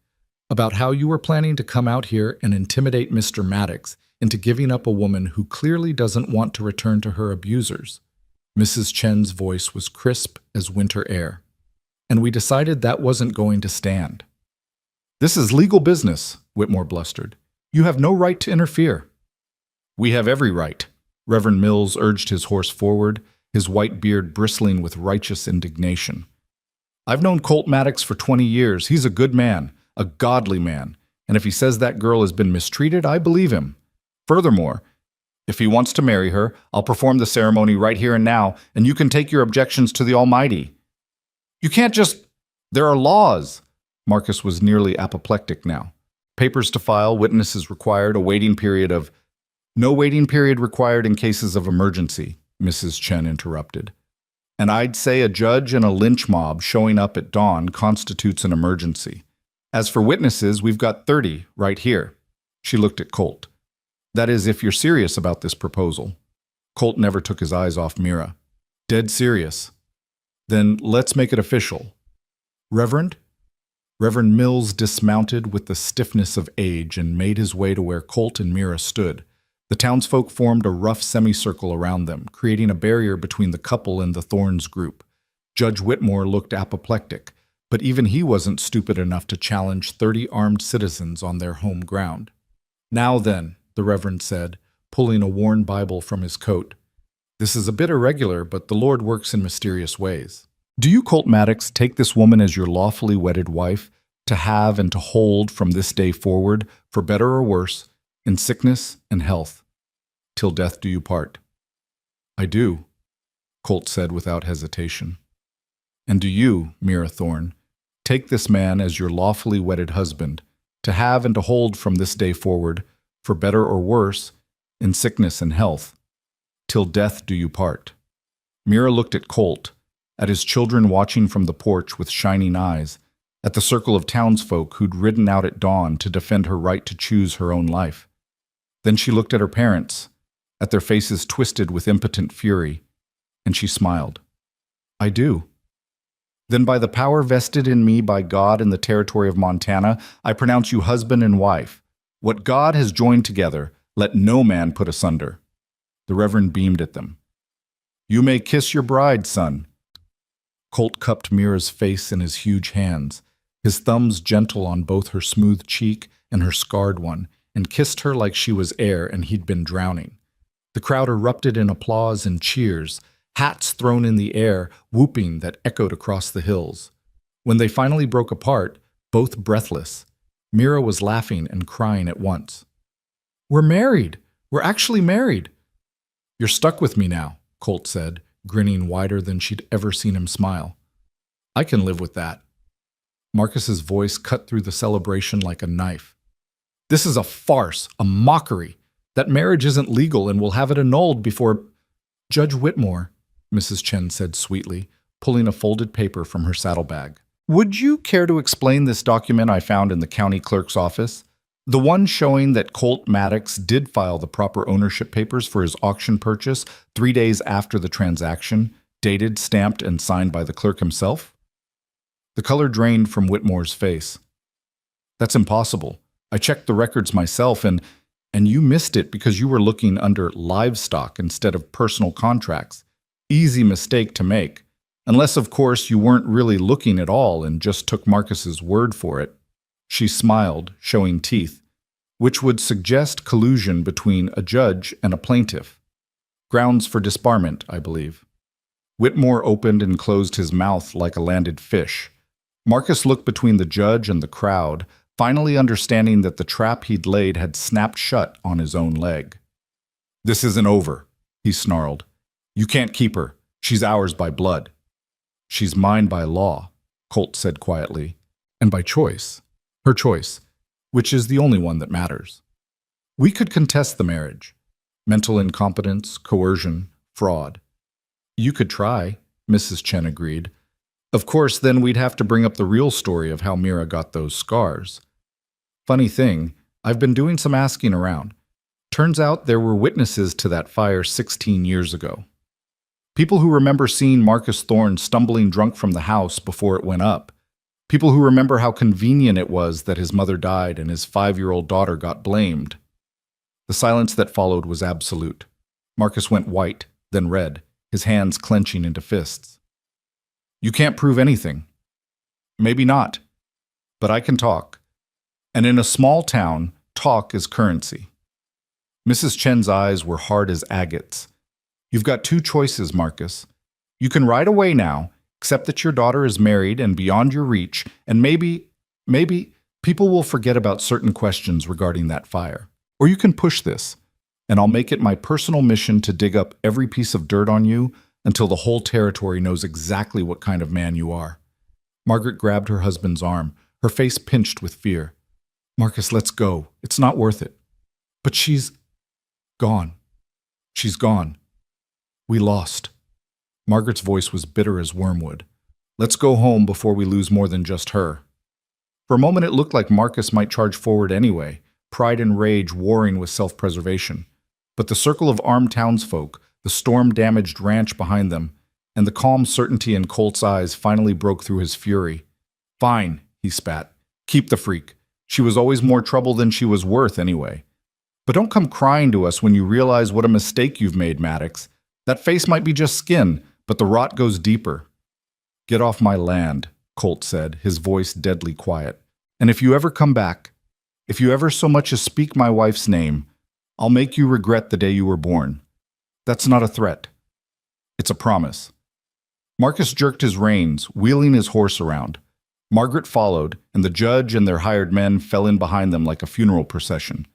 about how you were planning to come out here and intimidate Mr. Maddox into giving up a woman who clearly doesn't want to return to her abusers. Mrs. Chen's voice was crisp as winter air. And we decided that wasn't going to stand. This is legal business, Whitmore blustered. You have no right to interfere. We have every right. Reverend Mills urged his horse forward, his white beard bristling with righteous indignation. I've known Colt Maddox for 20 years. He's a good man, a godly man, and if he says that girl has been mistreated, I believe him. Furthermore, if he wants to marry her, I'll perform the ceremony right here and now, and you can take your objections to the Almighty. You can't just... There are laws. Marcus was nearly apoplectic now. Papers to file, witnesses required, a waiting period of... No waiting period required in cases of emergency, Mrs. Chen interrupted. And I'd say a judge and a lynch mob showing up at dawn constitutes an emergency. As for witnesses, we've got 30 right here. She looked at Colt. That is, if you're serious about this proposal. Colt never took his eyes off Mira. Dead serious. Then let's make it official. Reverend Reverend Mills dismounted with the stiffness of age and made his way to where Colt and Mira stood. The townsfolk formed a rough semicircle around them, creating a barrier between the couple and the Thorns group. Judge Whitmore looked apoplectic, but even he wasn't stupid enough to challenge 30 armed citizens on their home ground. "Now then," the Reverend said, pulling a worn Bible from his coat. "This is a bit irregular, but the Lord works in mysterious ways. Do you, Colt Maddox, take this woman as your lawfully wedded wife, to have and to hold from this day forward, for better or worse, in sickness and health, till death do you part?" "I do," Colt said without hesitation. "And do you, Mira Thorne, take this man as your lawfully wedded husband, to have and to hold from this day forward, for better or worse, in sickness and health, till death do you part?" Mira looked at Colt, at his children watching from the porch with shining eyes, at the circle of townsfolk who'd ridden out at dawn to defend her right to choose her own life. Then she looked at her parents, at their faces twisted with impotent fury, and she smiled. "I do." "Then by the power vested in me by God in the territory of Montana, I pronounce you husband and wife. What God has joined together, let no man put asunder." The Reverend beamed at them. "You may kiss your bride, son." Colt cupped Mira's face in his huge hands, his thumbs gentle on both her smooth cheek and her scarred one, and kissed her like she was air and he'd been drowning. The crowd erupted in applause and cheers, hats thrown in the air, whooping that echoed across the hills. When they finally broke apart, both breathless, Mira was laughing and crying at once. "We're married! We're actually married!" "You're stuck with me now," Colt said, grinning wider than she'd ever seen him smile. "I can live with that." Marcus's voice cut through the celebration like a knife. "This is a farce, a mockery. That marriage isn't legal and we'll have it annulled before—" "Judge Whitmore," Mrs. Chen said sweetly, pulling a folded paper from her saddlebag. "Would you care to explain this document I found in the county clerk's office? The one showing that Colt Maddox did file the proper ownership papers for his auction purchase 3 days after the transaction, dated, stamped, and signed by the clerk himself?" The color drained from Whitmore's face. "That's impossible. I checked the records myself, and you missed it because you were looking under livestock instead of personal contracts. Easy mistake to make. Unless, of course, you weren't really looking at all and just took Marcus's word for it." She smiled, showing teeth, which would suggest collusion between a judge and a plaintiff. "Grounds for disbarment, I believe." Whitmore opened and closed his mouth like a landed fish. Marcus looked between the judge and the crowd, finally understanding that the trap he'd laid had snapped shut on his own leg. "This isn't over," he snarled. "You can't keep her. She's ours by blood." "She's mine by law," Colt said quietly, "and by choice. Her choice, which is the only one that matters. We could contest the marriage. Mental incompetence, coercion, fraud. You could try," Mrs. Chen agreed. "Of course, then we'd have to bring up the real story of how Mira got those scars. Funny thing, I've been doing some asking around. Turns out there were witnesses to that fire 16 years ago. People who remember seeing Marcus Thorne stumbling drunk from the house before it went up. People who remember how convenient it was that his mother died and his 5-year-old daughter got blamed." The silence that followed was absolute. Marcus went white, then red, his hands clenching into fists. "You can't prove anything." "Maybe not, but I can talk. And in a small town, talk is currency." Mrs. Chen's eyes were hard as agates. "You've got 2 choices, Marcus. You can ride away now, accept that your daughter is married and beyond your reach, and maybe people will forget about certain questions regarding that fire. Or you can push this, and I'll make it my personal mission to dig up every piece of dirt on you until the whole territory knows exactly what kind of man you are." Margaret grabbed her husband's arm, her face pinched with fear. "Marcus, let's go. It's not worth it." "But she's gone. She's gone. We lost." Margaret's voice was bitter as wormwood. "Let's go home before we lose more than just her." For a moment it looked like Marcus might charge forward anyway, pride and rage warring with self-preservation. But the circle of armed townsfolk, the storm-damaged ranch behind them, and the calm certainty in Colt's eyes finally broke through his fury. "Fine," he spat. Keep the freak. She was always more trouble than she was worth anyway. But don't come crying to us when you realize what a mistake you've made, Maddox. That face might be just skin, but the rot goes deeper. Get off my land, Colt said, his voice deadly quiet. And if you ever come back, if you ever so much as speak my wife's name, I'll make you regret the day you were born. That's not a threat. It's a promise. Marcus jerked his reins, wheeling his horse around. Margaret followed, and the judge and their hired men fell in behind them like a funeral procession.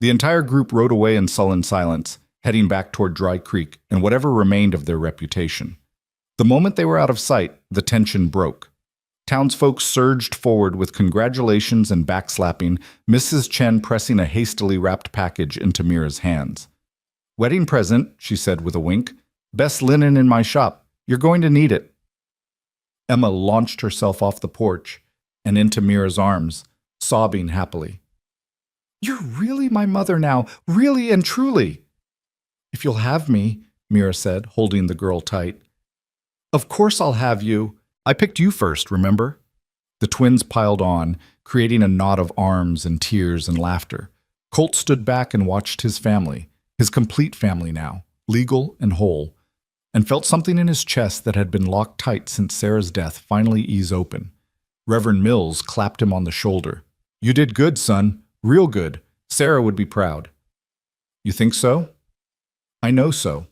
The entire group rode away in sullen silence, heading back toward Dry Creek and whatever remained of their reputation. The moment they were out of sight, the tension broke. Townsfolk surged forward with congratulations and backslapping, Mrs. Chen pressing a hastily wrapped package into Mira's hands. "Wedding present," she said with a wink. "Best linen in my shop. You're going to need it." Emma launched herself off the porch and into Mira's arms, sobbing happily. "You're really my mother now, really and truly." "If you'll have me," Mira said, holding the girl tight. "Of course I'll have you. I picked you first, remember?" The twins piled on, creating a knot of arms and tears and laughter. Colt stood back and watched his family, his complete family now, legal and whole, and felt something in his chest that had been locked tight since Sarah's death finally ease open. Reverend Mills clapped him on the shoulder. "You did good, son. Real good. Sarah would be proud." "You think so?" "I know so.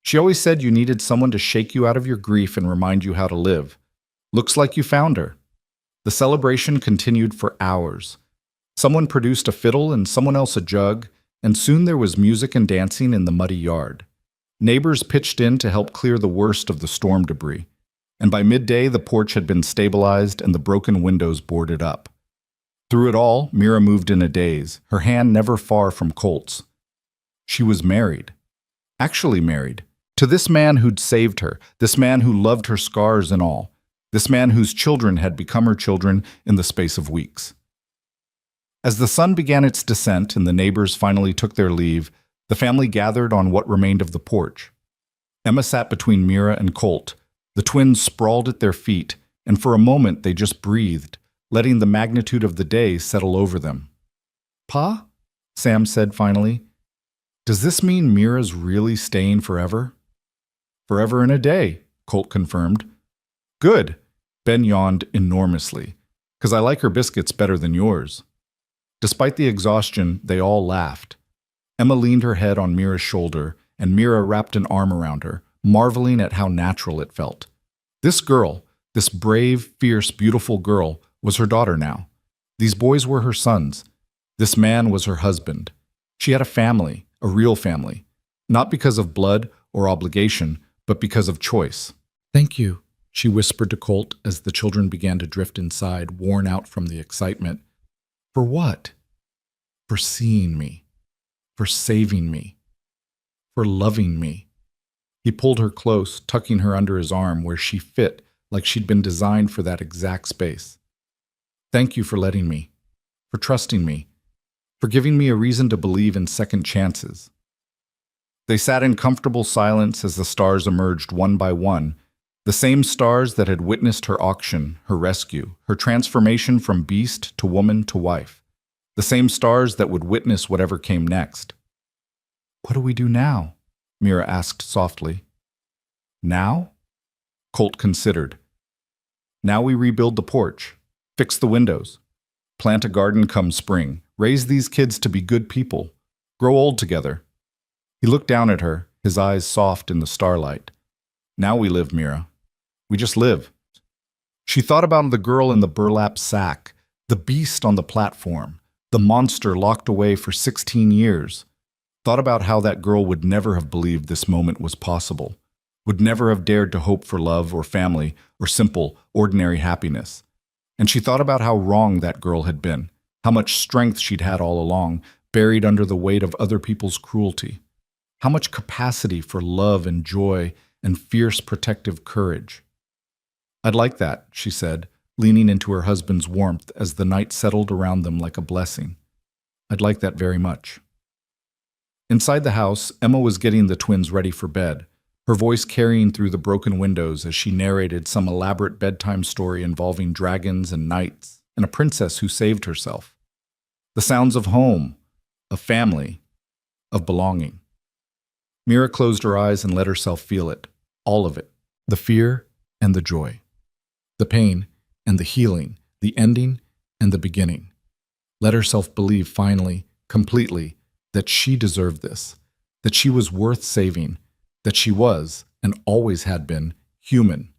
She always said you needed someone to shake you out of your grief and remind you how to live. Looks like you found her." The celebration continued for hours. Someone produced a fiddle and someone else a jug, and soon there was music and dancing in the muddy yard. Neighbors pitched in to help clear the worst of the storm debris, and by midday the porch had been stabilized and the broken windows boarded up. Through it all, Mira moved in a daze, her hand never far from Colt's. She was married. Actually married. To this man who'd saved her, this man who loved her scars and all, this man whose children had become her children in the space of weeks. As the sun began its descent and the neighbors finally took their leave, the family gathered on what remained of the porch. Emma sat between Mira and Colt. The twins sprawled at their feet, and for a moment they just breathed, letting the magnitude of the day settle over them. "Pa?" Sam said finally. "Does this mean Mira's really staying forever?" "Forever and a day," Colt confirmed. "Good." Ben yawned enormously. "'Cause I like her biscuits better than yours." Despite the exhaustion, they all laughed. Emma leaned her head on Mira's shoulder, and Mira wrapped an arm around her, marveling at how natural it felt. This girl, this brave, fierce, beautiful girl, was her daughter now. These boys were her sons. This man was her husband. She had a family, a real family, not because of blood or obligation, but because of choice. "Thank you," she whispered to Colt as the children began to drift inside, worn out from the excitement. "For what?" "For seeing me. For saving me. For loving me." He pulled her close, tucking her under his arm where she fit like she'd been designed for that exact space. "Thank you for letting me. For trusting me. For giving me a reason to believe in second chances." They sat in comfortable silence as the stars emerged one by one, the same stars that had witnessed her auction, her rescue, her transformation from beast to woman to wife, the same stars that would witness whatever came next. "What do we do now?" Mira asked softly. "Now?" Colt considered. "Now we rebuild the porch, fix the windows, plant a garden come spring, raise these kids to be good people, grow old together." He looked down at her, his eyes soft in the starlight. "Now we live, Mira. We just live." She thought about the girl in the burlap sack, the beast on the platform, the monster locked away for 16 years. Thought about how that girl would never have believed this moment was possible, would never have dared to hope for love or family or simple, ordinary happiness. And she thought about how wrong that girl had been, how much strength she'd had all along, buried under the weight of other people's cruelty. How much capacity for love and joy and fierce protective courage. "I'd like that," she said, leaning into her husband's warmth as the night settled around them like a blessing. "I'd like that very much." Inside the house, Emma was getting the twins ready for bed, her voice carrying through the broken windows as she narrated some elaborate bedtime story involving dragons and knights and a princess who saved herself. The sounds of home, of family, of belonging. Mira closed her eyes and let herself feel it, all of it, the fear and the joy, the pain and the healing, the ending and the beginning. Let herself believe finally, completely, that she deserved this, that she was worth saving, that she was, and always had been, human.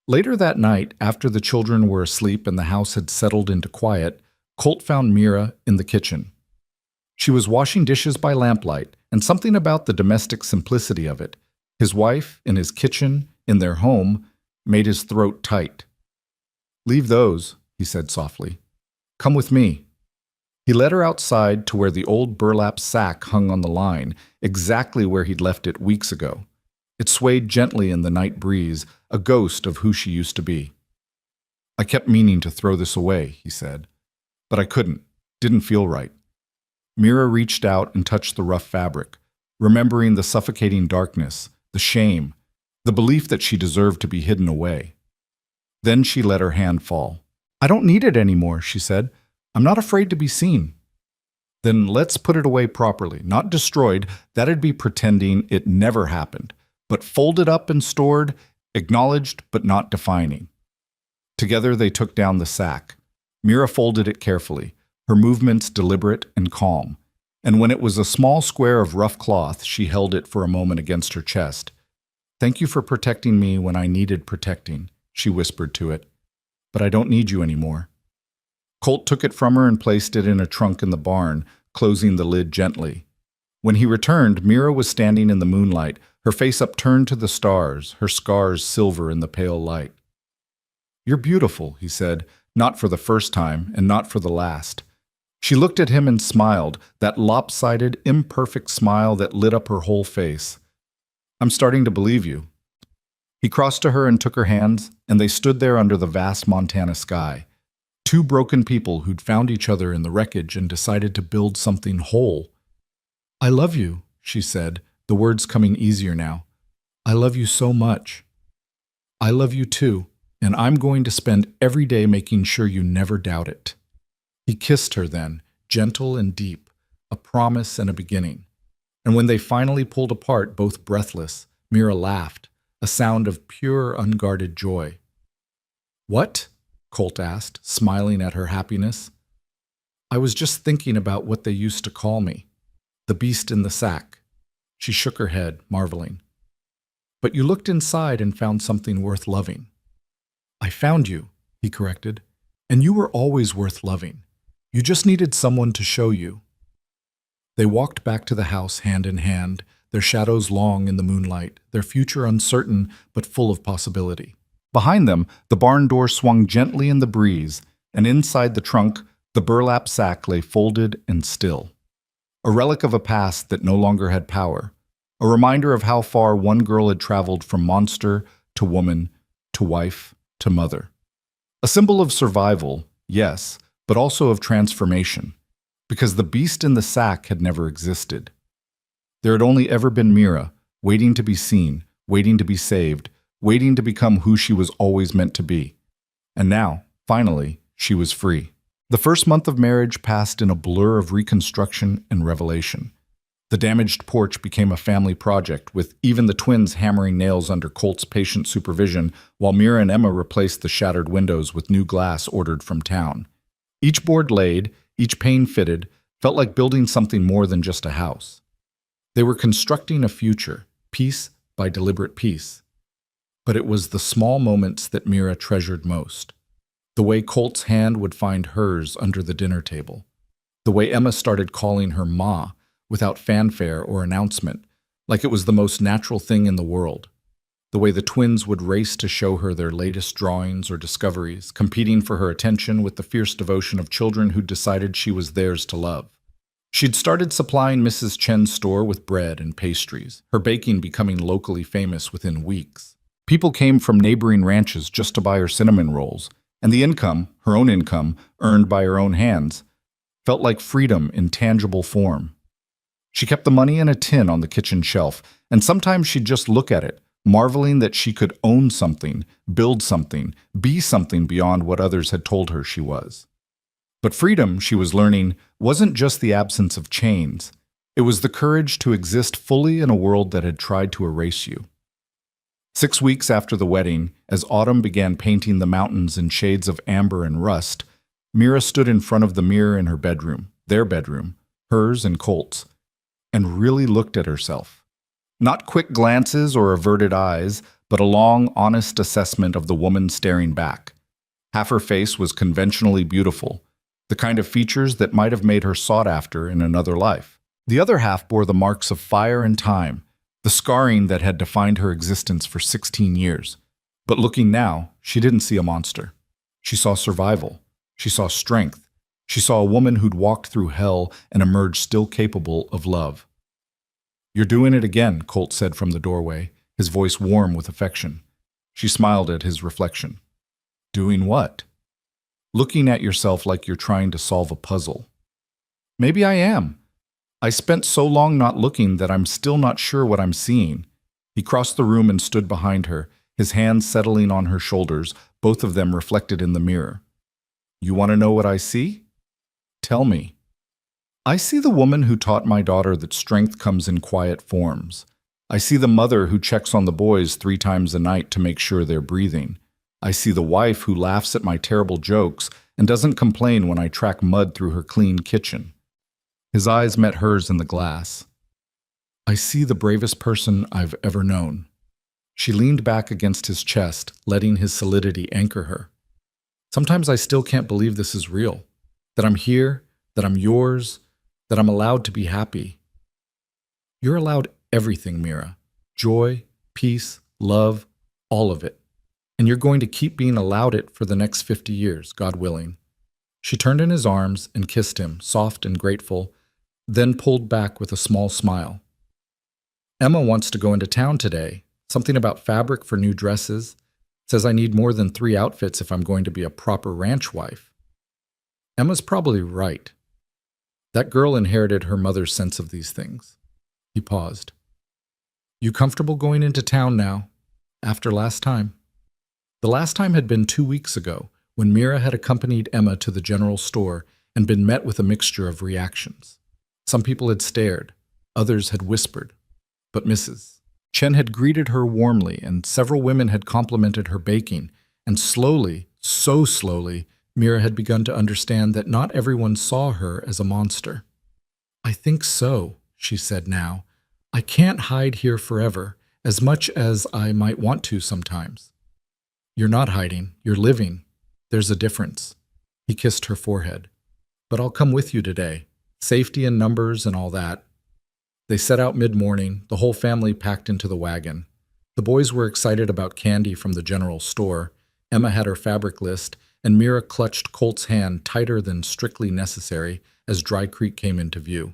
Later that night, after the children were asleep and the house had settled into quiet, Colt found Mira in the kitchen. She was washing dishes by lamplight, and something about the domestic simplicity of it, his wife in his kitchen, in their home, made his throat tight. "Leave those," he said softly. "Come with me." He led her outside to where the old burlap sack hung on the line, exactly where he'd left it weeks ago. It swayed gently in the night breeze, a ghost of who she used to be. "I kept meaning to throw this away," he said, "but I couldn't. Didn't feel right." Mira reached out and touched the rough fabric, remembering the suffocating darkness, the shame, the belief that she deserved to be hidden away. Then she let her hand fall. "I don't need it anymore," she said. "I'm not afraid to be seen." "Then let's put it away properly, not destroyed. That'd be pretending it never happened, but folded up and stored, acknowledged but not defining." Together they took down the sack. Mira folded it carefully, her movements deliberate and calm, and when it was a small square of rough cloth, she held it for a moment against her chest. "Thank you for protecting me when I needed protecting," she whispered to it. "But I don't need you anymore." Colt took it from her and placed it in a trunk in the barn, closing the lid gently. When he returned, Mira was standing in the moonlight, her face upturned to the stars, her scars silver in the pale light. "You're beautiful," he said, not for the first time and not for the last. She looked at him and smiled, that lopsided, imperfect smile that lit up her whole face. "I'm starting to believe you." He crossed to her and took her hands, and they stood there under the vast Montana sky. Two broken people who'd found each other in the wreckage and decided to build something whole. "I love you," she said, the words coming easier now. "I love you so much." "I love you too, and I'm going to spend every day making sure you never doubt it." He kissed her then, gentle and deep, a promise and a beginning. And when they finally pulled apart, both breathless, Mira laughed, a sound of pure, unguarded joy. "What?" Colt asked, smiling at her happiness. "I was just thinking about what they used to call me, the beast in the sack." She shook her head, marveling. "But you looked inside and found something worth loving." "I found you," he corrected, "and you were always worth loving. You just needed someone to show you." They walked back to the house hand in hand, their shadows long in the moonlight, their future uncertain but full of possibility. Behind them, the barn door swung gently in the breeze, and inside the trunk, the burlap sack lay folded and still. A relic of a past that no longer had power, a reminder of how far one girl had traveled from monster to woman to wife to mother. A symbol of survival, yes, but also of transformation, because the beast in the sack had never existed. There had only ever been Mira, waiting to be seen, waiting to be saved, waiting to become who she was always meant to be. And now, finally, she was free. The first month of marriage passed in a blur of reconstruction and revelation. The damaged porch became a family project, with even the twins hammering nails under Colt's patient supervision, while Mira and Emma replaced the shattered windows with new glass ordered from town. Each board laid, each pane fitted, felt like building something more than just a house. They were constructing a future, piece by deliberate piece. But it was the small moments that Mira treasured most. The way Colt's hand would find hers under the dinner table. The way Emma started calling her Ma, without fanfare or announcement, like it was the most natural thing in the world. The way the twins would race to show her their latest drawings or discoveries, competing for her attention with the fierce devotion of children who'd decided she was theirs to love. She'd started supplying Mrs. Chen's store with bread and pastries, her baking becoming locally famous within weeks. People came from neighboring ranches just to buy her cinnamon rolls, and the income, her own income, earned by her own hands, felt like freedom in tangible form. She kept the money in a tin on the kitchen shelf, and sometimes she'd just look at it, marveling that she could own something, build something, be something beyond what others had told her she was. But freedom, she was learning, wasn't just the absence of chains. It was the courage to exist fully in a world that had tried to erase you. 6 weeks after the wedding, as autumn began painting the mountains in shades of amber and rust, Mira stood in front of the mirror in her bedroom, their bedroom, hers and Colt's, and really looked at herself. Not quick glances or averted eyes, but a long, honest assessment of the woman staring back. Half her face was conventionally beautiful, the kind of features that might have made her sought after in another life. The other half bore the marks of fire and time, the scarring that had defined her existence for 16 years. But looking now, she didn't see a monster. She saw survival. She saw strength. She saw a woman who'd walked through hell and emerged still capable of love. "You're doing it again," Colt said from the doorway, his voice warm with affection. She smiled at his reflection. "Doing what?" "Looking at yourself like you're trying to solve a puzzle." "Maybe I am. I spent so long not looking that I'm still not sure what I'm seeing." He crossed the room and stood behind her, his hands settling on her shoulders, both of them reflected in the mirror. "You want to know what I see? Tell me." "I see the woman who taught my daughter that strength comes in quiet forms. I see the mother who checks on the boys 3 times a night to make sure they're breathing. I see the wife who laughs at my terrible jokes and doesn't complain when I track mud through her clean kitchen." His eyes met hers in the glass. "I see the bravest person I've ever known." She leaned back against his chest, letting his solidity anchor her. "Sometimes I still can't believe this is real, that I'm here, that I'm yours, that I'm allowed to be happy." "You're allowed everything, Mira. Joy, peace, love, all of it. And you're going to keep being allowed it for the next 50 years, God willing." She turned in his arms and kissed him, soft and grateful, then pulled back with a small smile. "Emma wants to go into town today. Something about fabric for new dresses. Says I need more than 3 outfits if I'm going to be a proper ranch wife." Emma's probably right. That girl inherited her mother's sense of these things. He paused. "You comfortable going into town now, after last time?" The last time had been 2 weeks ago, when Mira had accompanied Emma to the general store and been met with a mixture of reactions. Some people had stared, others had whispered, but Mrs. Chen had greeted her warmly, and several women had complimented her baking, and slowly, so slowly, Mira had begun to understand that not everyone saw her as a monster. "I think so," she said now. "I can't hide here forever, as much as I might want to sometimes." "You're not hiding, you're living. There's a difference." He kissed her forehead. "But I'll come with you today. Safety in numbers and all that." They set out mid-morning, the whole family packed into the wagon. The boys were excited about candy from the general store. Emma had her fabric list, and Mira clutched Colt's hand tighter than strictly necessary as Dry Creek came into view.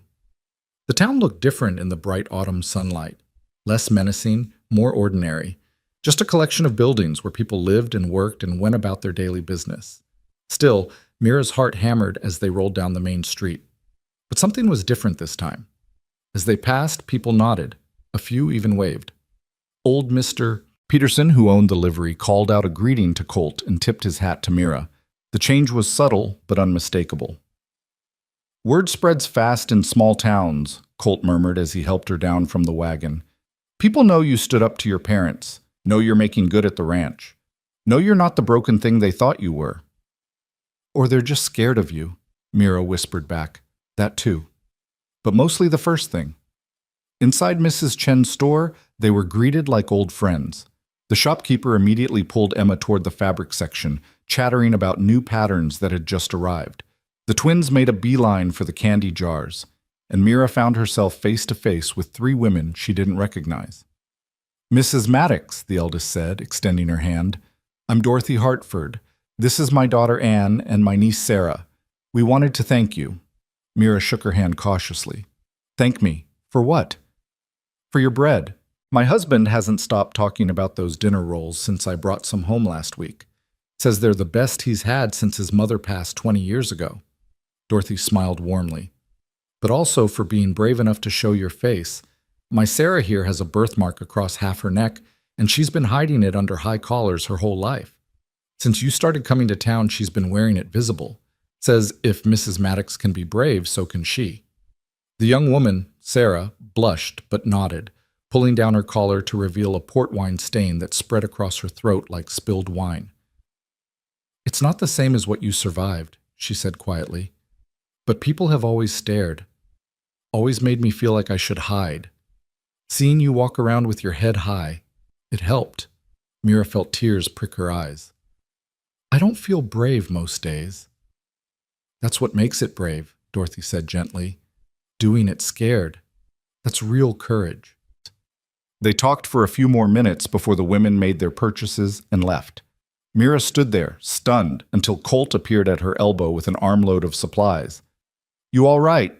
The town looked different in the bright autumn sunlight. Less menacing, more ordinary. Just a collection of buildings where people lived and worked and went about their daily business. Still, Mira's heart hammered as they rolled down the main street. But something was different this time. As they passed, people nodded. A few even waved. Old Mr. Peterson, who owned the livery, called out a greeting to Colt and tipped his hat to Mira. The change was subtle but unmistakable. "Word spreads fast in small towns," Colt murmured as he helped her down from the wagon. "People know you stood up to your parents, know you're making good at the ranch, know you're not the broken thing they thought you were." "Or they're just scared of you," Mira whispered back. "That too. But mostly the first thing." Inside Mrs. Chen's store, they were greeted like old friends. The shopkeeper immediately pulled Emma toward the fabric section, chattering about new patterns that had just arrived. The twins made a beeline for the candy jars, and Mira found herself face to face with 3 women she didn't recognize. "Mrs. Maddox," the eldest said, extending her hand. "I'm Dorothy Hartford. This is my daughter Anne and my niece Sarah. We wanted to thank you." Mira shook her hand cautiously. "Thank me? For what?" "For your bread. My husband hasn't stopped talking about those dinner rolls since I brought some home last week. Says they're the best he's had since his mother passed 20 years ago." Dorothy smiled warmly. "But also for being brave enough to show your face. My Sarah here has a birthmark across half her neck, and she's been hiding it under high collars her whole life. Since you started coming to town, she's been wearing it visible. Says if Mrs. Maddox can be brave, so can she. The young woman, Sarah, blushed but nodded, pulling down her collar to reveal a port wine stain that spread across her throat like spilled wine. It's not the same as what you survived, she said quietly. But people have always stared, always made me feel like I should hide. Seeing you walk around with your head high, it helped. Mira felt tears prick her eyes. I don't feel brave most days. That's what makes it brave, Dorothy said gently. Doing it scared. That's real courage. They talked for a few more minutes before the women made their purchases and left. Mira stood there, stunned, until Colt appeared at her elbow with an armload of supplies. You all right?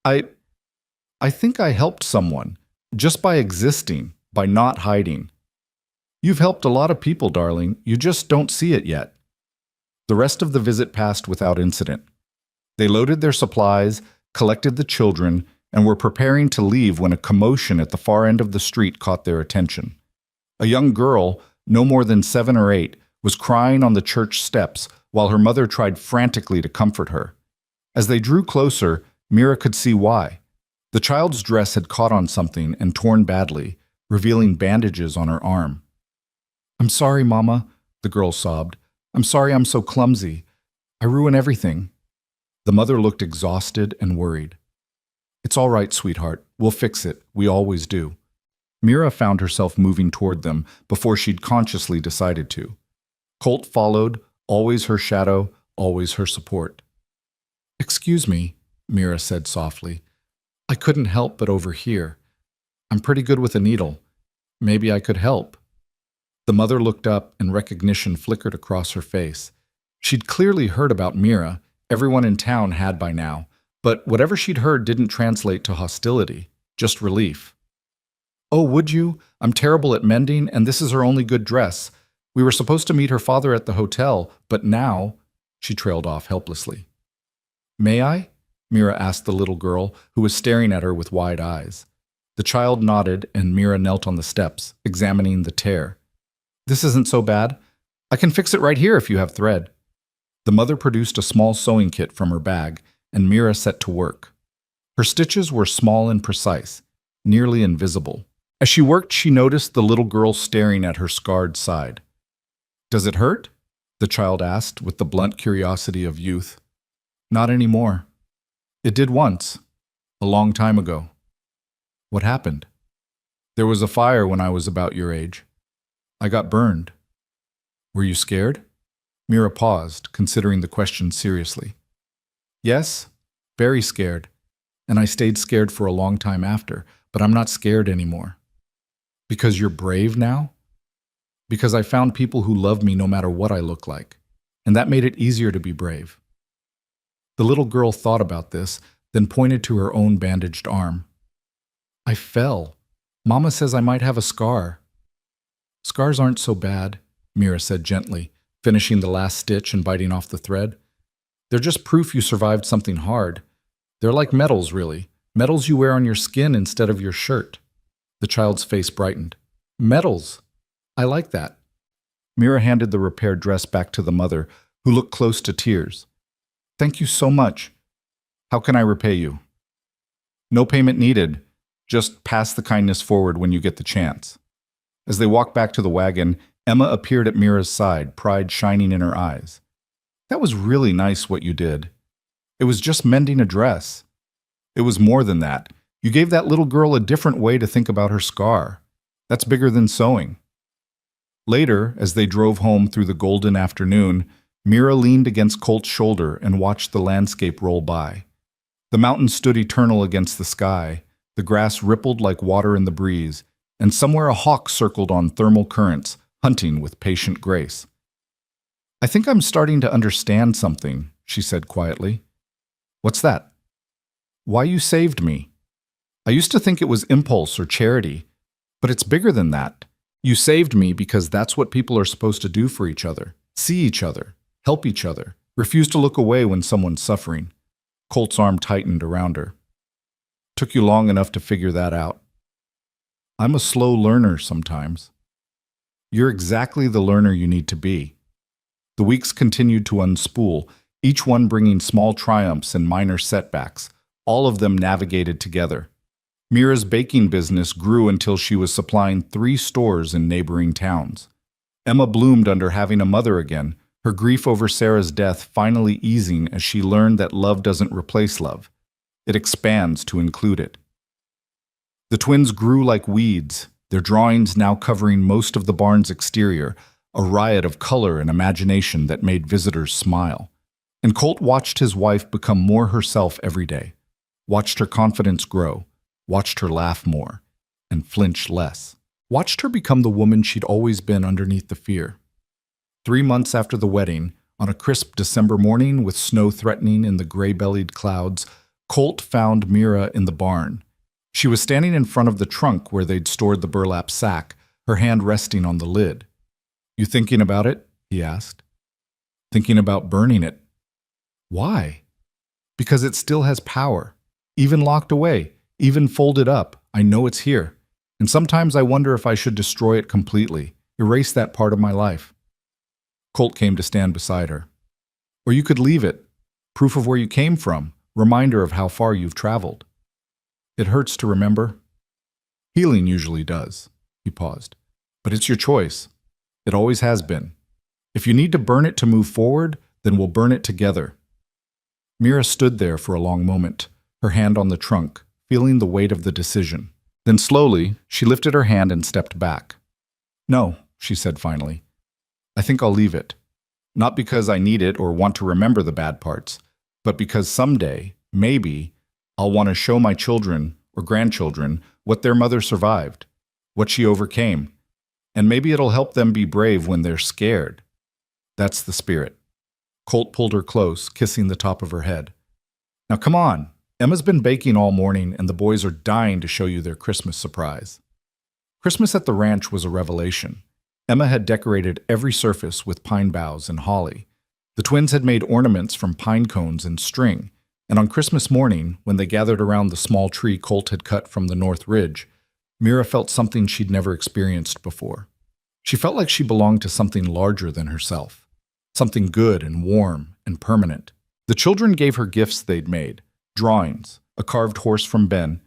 I think I helped someone, just by existing, by not hiding. You've helped a lot of people, darling. You just don't see it yet. The rest of the visit passed without incident. They loaded their supplies, collected the children, and were preparing to leave when a commotion at the far end of the street caught their attention. A young girl, no more than 7 or 8, was crying on the church steps while her mother tried frantically to comfort her. As they drew closer, Mira could see why. The child's dress had caught on something and torn badly, revealing bandages on her arm. I'm sorry, Mama, the girl sobbed. I'm sorry I'm so clumsy. I ruin everything. The mother looked exhausted and worried. It's all right, sweetheart. We'll fix it. We always do. Mira found herself moving toward them before she'd consciously decided to. Colt followed, always her shadow, always her support. Excuse me, Mira said softly. I couldn't help but overhear. I'm pretty good with a needle. Maybe I could help. The mother looked up and recognition flickered across her face. She'd clearly heard about Mira. Everyone in town had by now, but whatever she'd heard didn't translate to hostility, just relief. Oh, would you? I'm terrible at mending, and this is her only good dress. We were supposed to meet her father at the hotel, but now... She trailed off helplessly. May I? Mira asked the little girl, who was staring at her with wide eyes. The child nodded, and Mira knelt on the steps, examining the tear. This isn't so bad. I can fix it right here if you have thread. The mother produced a small sewing kit from her bag, and Mira set to work. Her stitches were small and precise, nearly invisible. As she worked, she noticed the little girl staring at her scarred side. Does it hurt? The child asked with the blunt curiosity of youth. Not anymore. It did once, a long time ago. What happened? There was a fire when I was about your age. I got burned. Were you scared? Mira paused, considering the question seriously. Yes, very scared, and I stayed scared for a long time after, but I'm not scared anymore. Because you're brave now? Because I found people who love me no matter what I look like, and that made it easier to be brave. The little girl thought about this, then pointed to her own bandaged arm. I fell. Mama says I might have a scar. Scars aren't so bad, Mira said gently, finishing the last stitch and biting off the thread. They're just proof you survived something hard. They're like medals, really. Medals you wear on your skin instead of your shirt. The child's face brightened. Medals. I like that. Mira handed the repaired dress back to the mother, who looked close to tears. Thank you so much. How can I repay you? No payment needed. Just pass the kindness forward when you get the chance. As they walked back to the wagon, Emma appeared at Mira's side, pride shining in her eyes. That was really nice what you did. It was just mending a dress. It was more than that. You gave that little girl a different way to think about her scar. That's bigger than sewing. Later, as they drove home through the golden afternoon, Mira leaned against Colt's shoulder and watched the landscape roll by. The mountains stood eternal against the sky, the grass rippled like water in the breeze, and somewhere a hawk circled on thermal currents, hunting with patient grace. I think I'm starting to understand something, she said quietly. What's that? Why you saved me. I used to think it was impulse or charity, but it's bigger than that. You saved me because that's what people are supposed to do for each other. See each other, help each other, refuse to look away when someone's suffering. Colt's arm tightened around her. Took you long enough to figure that out. I'm a slow learner sometimes. You're exactly the learner you need to be. The weeks continued to unspool, each one bringing small triumphs and minor setbacks, all of them navigated together. Mira's baking business grew until she was supplying 3 stores in neighboring towns. Emma bloomed under having a mother again, her grief over Sarah's death finally easing as she learned that love doesn't replace love. It expands to include it. The twins grew like weeds, their drawings now covering most of the barn's exterior, a riot of color and imagination that made visitors smile. And Colt watched his wife become more herself every day, watched her confidence grow, watched her laugh more, and flinch less. Watched her become the woman she'd always been underneath the fear. 3 months after the wedding, on a crisp December morning with snow threatening in the gray-bellied clouds, Colt found Mira in the barn. She was standing in front of the trunk where they'd stored the burlap sack, her hand resting on the lid. "You thinking about it?" he asked. "Thinking about burning it." "Why?" "Because it still has power. Even locked away, even folded up, I know it's here. And sometimes I wonder if I should destroy it completely, erase that part of my life." Colt came to stand beside her. "Or you could leave it. Proof of where you came from, reminder of how far you've traveled." "It hurts to remember." "Healing usually does." He paused. "But it's your choice. It always has been. If you need to burn it to move forward, then we'll burn it together." Mira stood there for a long moment, her hand on the trunk, feeling the weight of the decision. Then slowly, she lifted her hand and stepped back. "No," she said finally. "I think I'll leave it. Not because I need it or want to remember the bad parts, but because someday, maybe, I'll want to show my children or grandchildren what their mother survived, what she overcame, and maybe it'll help them be brave when they're scared. That's the spirit." Colt pulled her close, kissing the top of her head. "Now come on. Emma's been baking all morning, and the boys are dying to show you their Christmas surprise." Christmas at the ranch was a revelation. Emma had decorated every surface with pine boughs and holly. The twins had made ornaments from pine cones and string, and on Christmas morning, when they gathered around the small tree Colt had cut from the North Ridge, Mira felt something she'd never experienced before. She felt like she belonged to something larger than herself, something good and warm and permanent. The children gave her gifts they'd made: drawings, a carved horse from Ben,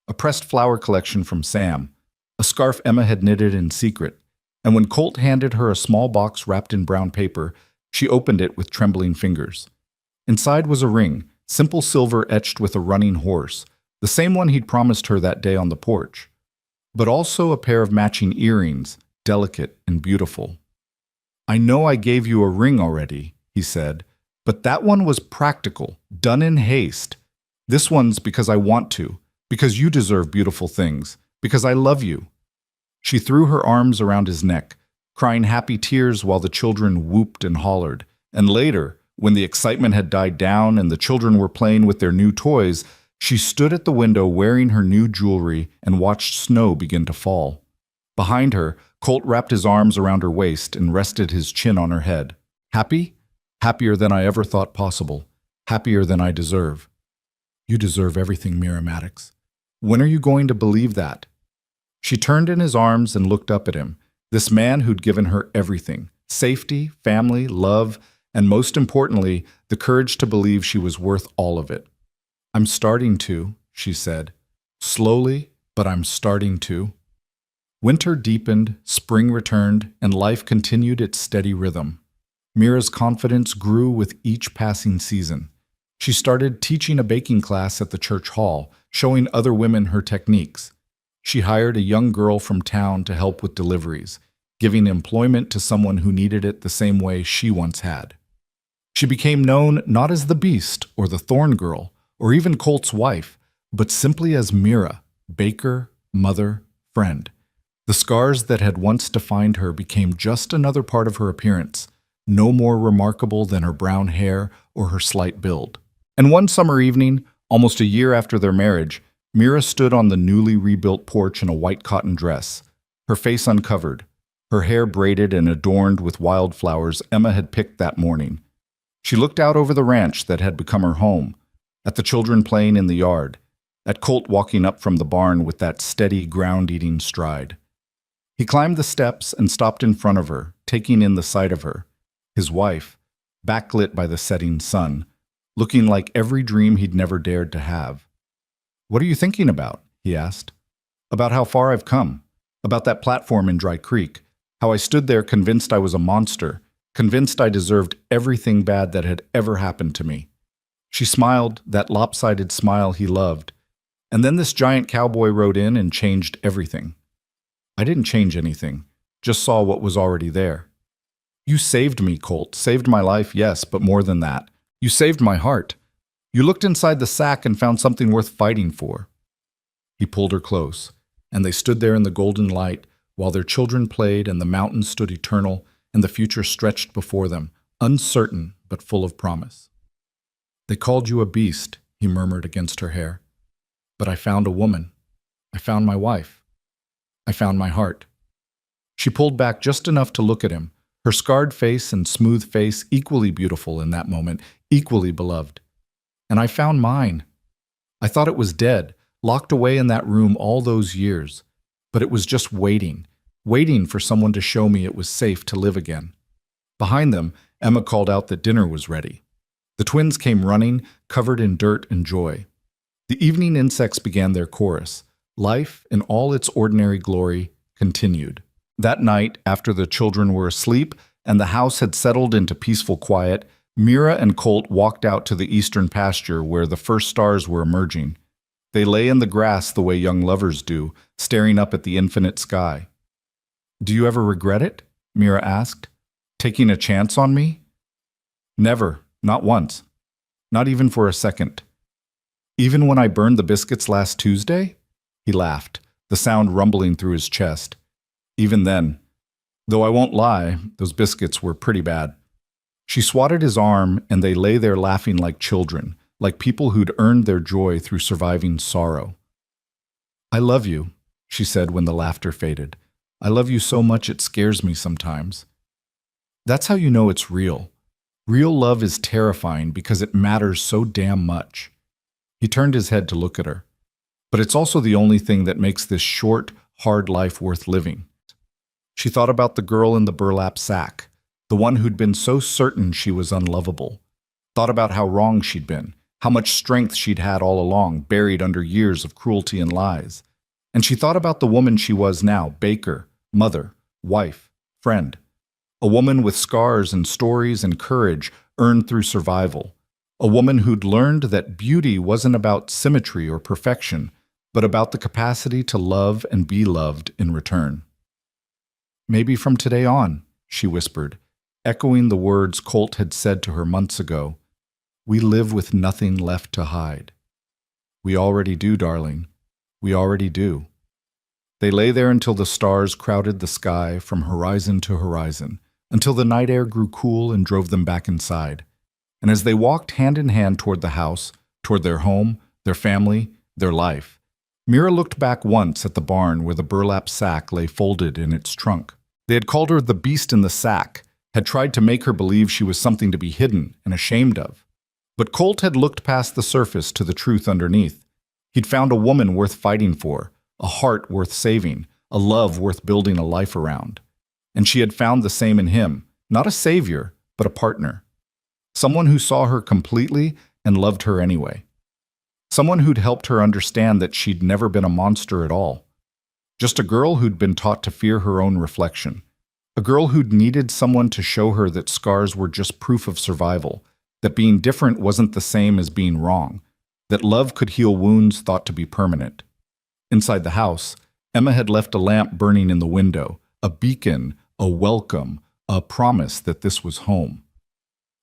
a pressed flower collection from Sam, a scarf Emma had knitted in secret, and when Colt handed her a small box wrapped in brown paper, she opened it with trembling fingers. Inside was a ring, simple silver etched with a running horse, the same one he'd promised her that day on the porch, but also a pair of matching earrings, delicate and beautiful. "I know I gave you a ring already," he said, "but that one was practical, done in haste. This one's because I want to, because you deserve beautiful things, because I love you." She threw her arms around his neck, crying happy tears while the children whooped and hollered. And later, when the excitement had died down and the children were playing with their new toys, she stood at the window wearing her new jewelry and watched snow begin to fall. Behind her, Colt wrapped his arms around her waist and rested his chin on her head. "Happy? Happier than I ever thought possible. Happier than I deserve." "You deserve everything, Mira Maddox. When are you going to believe that?" She turned in his arms and looked up at him, this man who'd given her everything: safety, family, love, and most importantly, the courage to believe she was worth all of it. "I'm starting to," she said. "Slowly, but I'm starting to." Winter deepened, spring returned, and life continued its steady rhythm. Mira's confidence grew with each passing season. She started teaching a baking class at the church hall, showing other women her techniques. She hired a young girl from town to help with deliveries, giving employment to someone who needed it the same way she once had. She became known not as the Beast or the Thorn Girl or even Colt's wife, but simply as Mira, baker, mother, friend. The scars that had once defined her became just another part of her appearance, no more remarkable than her brown hair or her slight build. And one summer evening, almost a year after their marriage, Mira stood on the newly rebuilt porch in a white cotton dress, her face uncovered, her hair braided and adorned with wildflowers Emma had picked that morning. She looked out over the ranch that had become her home, at the children playing in the yard, at Colt walking up from the barn with that steady, ground-eating stride. He climbed the steps and stopped in front of her, taking in the sight of her, his wife, backlit by the setting sun, looking like every dream he'd never dared to have. "What are you thinking about?" he asked. "About how far I've come, about that platform in Dry Creek, how I stood there convinced I was a monster, convinced I deserved everything bad that had ever happened to me." She smiled, that lopsided smile he loved. "And then this giant cowboy rode in and changed everything." "I didn't change anything, just saw what was already there." "You saved me, Colt, saved my life, yes, but more than that. You saved my heart. You looked inside the sack and found something worth fighting for." He pulled her close, and they stood there in the golden light while their children played and the mountains stood eternal and the future stretched before them, uncertain but full of promise. "They called you a beast," he murmured against her hair. "But I found a woman. I found my wife. I found my heart." She pulled back just enough to look at him, her scarred face and smooth face equally beautiful in that moment, equally beloved. "And I found mine. I thought it was dead, locked away in that room all those years, but it was just waiting for someone to show me it was safe to live again." Behind them, Emma called out that dinner was ready. The twins came running, covered in dirt and joy. The evening insects began their chorus. Life, in all its ordinary glory, continued. That night, after the children were asleep and the house had settled into peaceful quiet, Mira and Colt walked out to the eastern pasture where the first stars were emerging. They lay in the grass the way young lovers do, staring up at the infinite sky. "Do you ever regret it?" Mira asked. "Taking a chance on me?" "Never. Not once. Not even for a second." "Even when I burned the biscuits last Tuesday?" He laughed, the sound rumbling through his chest. "Even then. Though I won't lie, those biscuits were pretty bad." She swatted his arm, and they lay there laughing like children, like people who'd earned their joy through surviving sorrow. "I love you," she said when the laughter faded. "I love you so much it scares me sometimes." That's how you know it's real. Real love is terrifying because it matters so damn much. He turned his head to look at her. But it's also the only thing that makes this short, hard life worth living. She thought about the girl in the burlap sack, the one who'd been so certain she was unlovable. Thought about how wrong she'd been, how much strength she'd had all along, buried under years of cruelty and lies. And she thought about the woman she was now, baker, mother, wife, friend. A woman with scars and stories and courage earned through survival. A woman who'd learned that beauty wasn't about symmetry or perfection, but about the capacity to love and be loved in return. "Maybe from today on," she whispered, echoing the words Colt had said to her months ago, "we live with nothing left to hide." "We already do, darling. We already do." They lay there until the stars crowded the sky from horizon to horizon, until the night air grew cool and drove them back inside. And as they walked hand in hand toward the house, toward their home, their family, their life, Mira looked back once at the barn where the burlap sack lay folded in its trunk. They had called her the beast in the sack, had tried to make her believe she was something to be hidden and ashamed of. But Colt had looked past the surface to the truth underneath. He'd found a woman worth fighting for, a heart worth saving, a love worth building a life around. And she had found the same in him, not a savior, but a partner. Someone who saw her completely and loved her anyway. Someone who'd helped her understand that she'd never been a monster at all. Just a girl who'd been taught to fear her own reflection. A girl who'd needed someone to show her that scars were just proof of survival, that being different wasn't the same as being wrong, that love could heal wounds thought to be permanent. Inside the house, Emma had left a lamp burning in the window, a beacon, a welcome, a promise that this was home.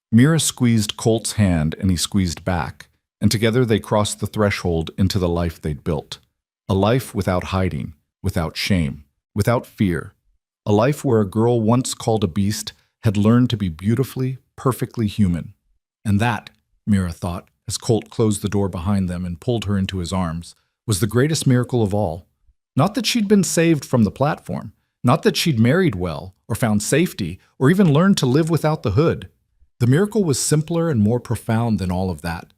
Mira squeezed Colt's hand and he squeezed back, and together they crossed the threshold into the life they'd built. A life without hiding, without shame, without fear. A life where a girl once called a beast had learned to be beautifully, perfectly human. And that, Mira thought, as Colt closed the door behind them and pulled her into his arms, was the greatest miracle of all. Not that she'd been saved from the platform, not that she'd married well, or found safety, or even learned to live without the hood. The miracle was simpler and more profound than all of that.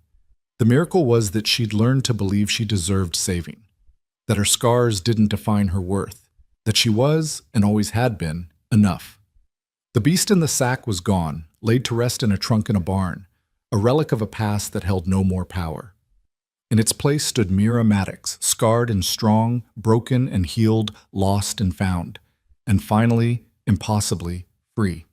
The miracle was that she'd learned to believe she deserved saving, that her scars didn't define her worth, that she was, and always had been, enough. The beast in the sack was gone, laid to rest in a trunk in a barn, a relic of a past that held no more power. In its place stood Mira Maddox, scarred and strong, broken and healed, lost and found, and finally, impossibly, free.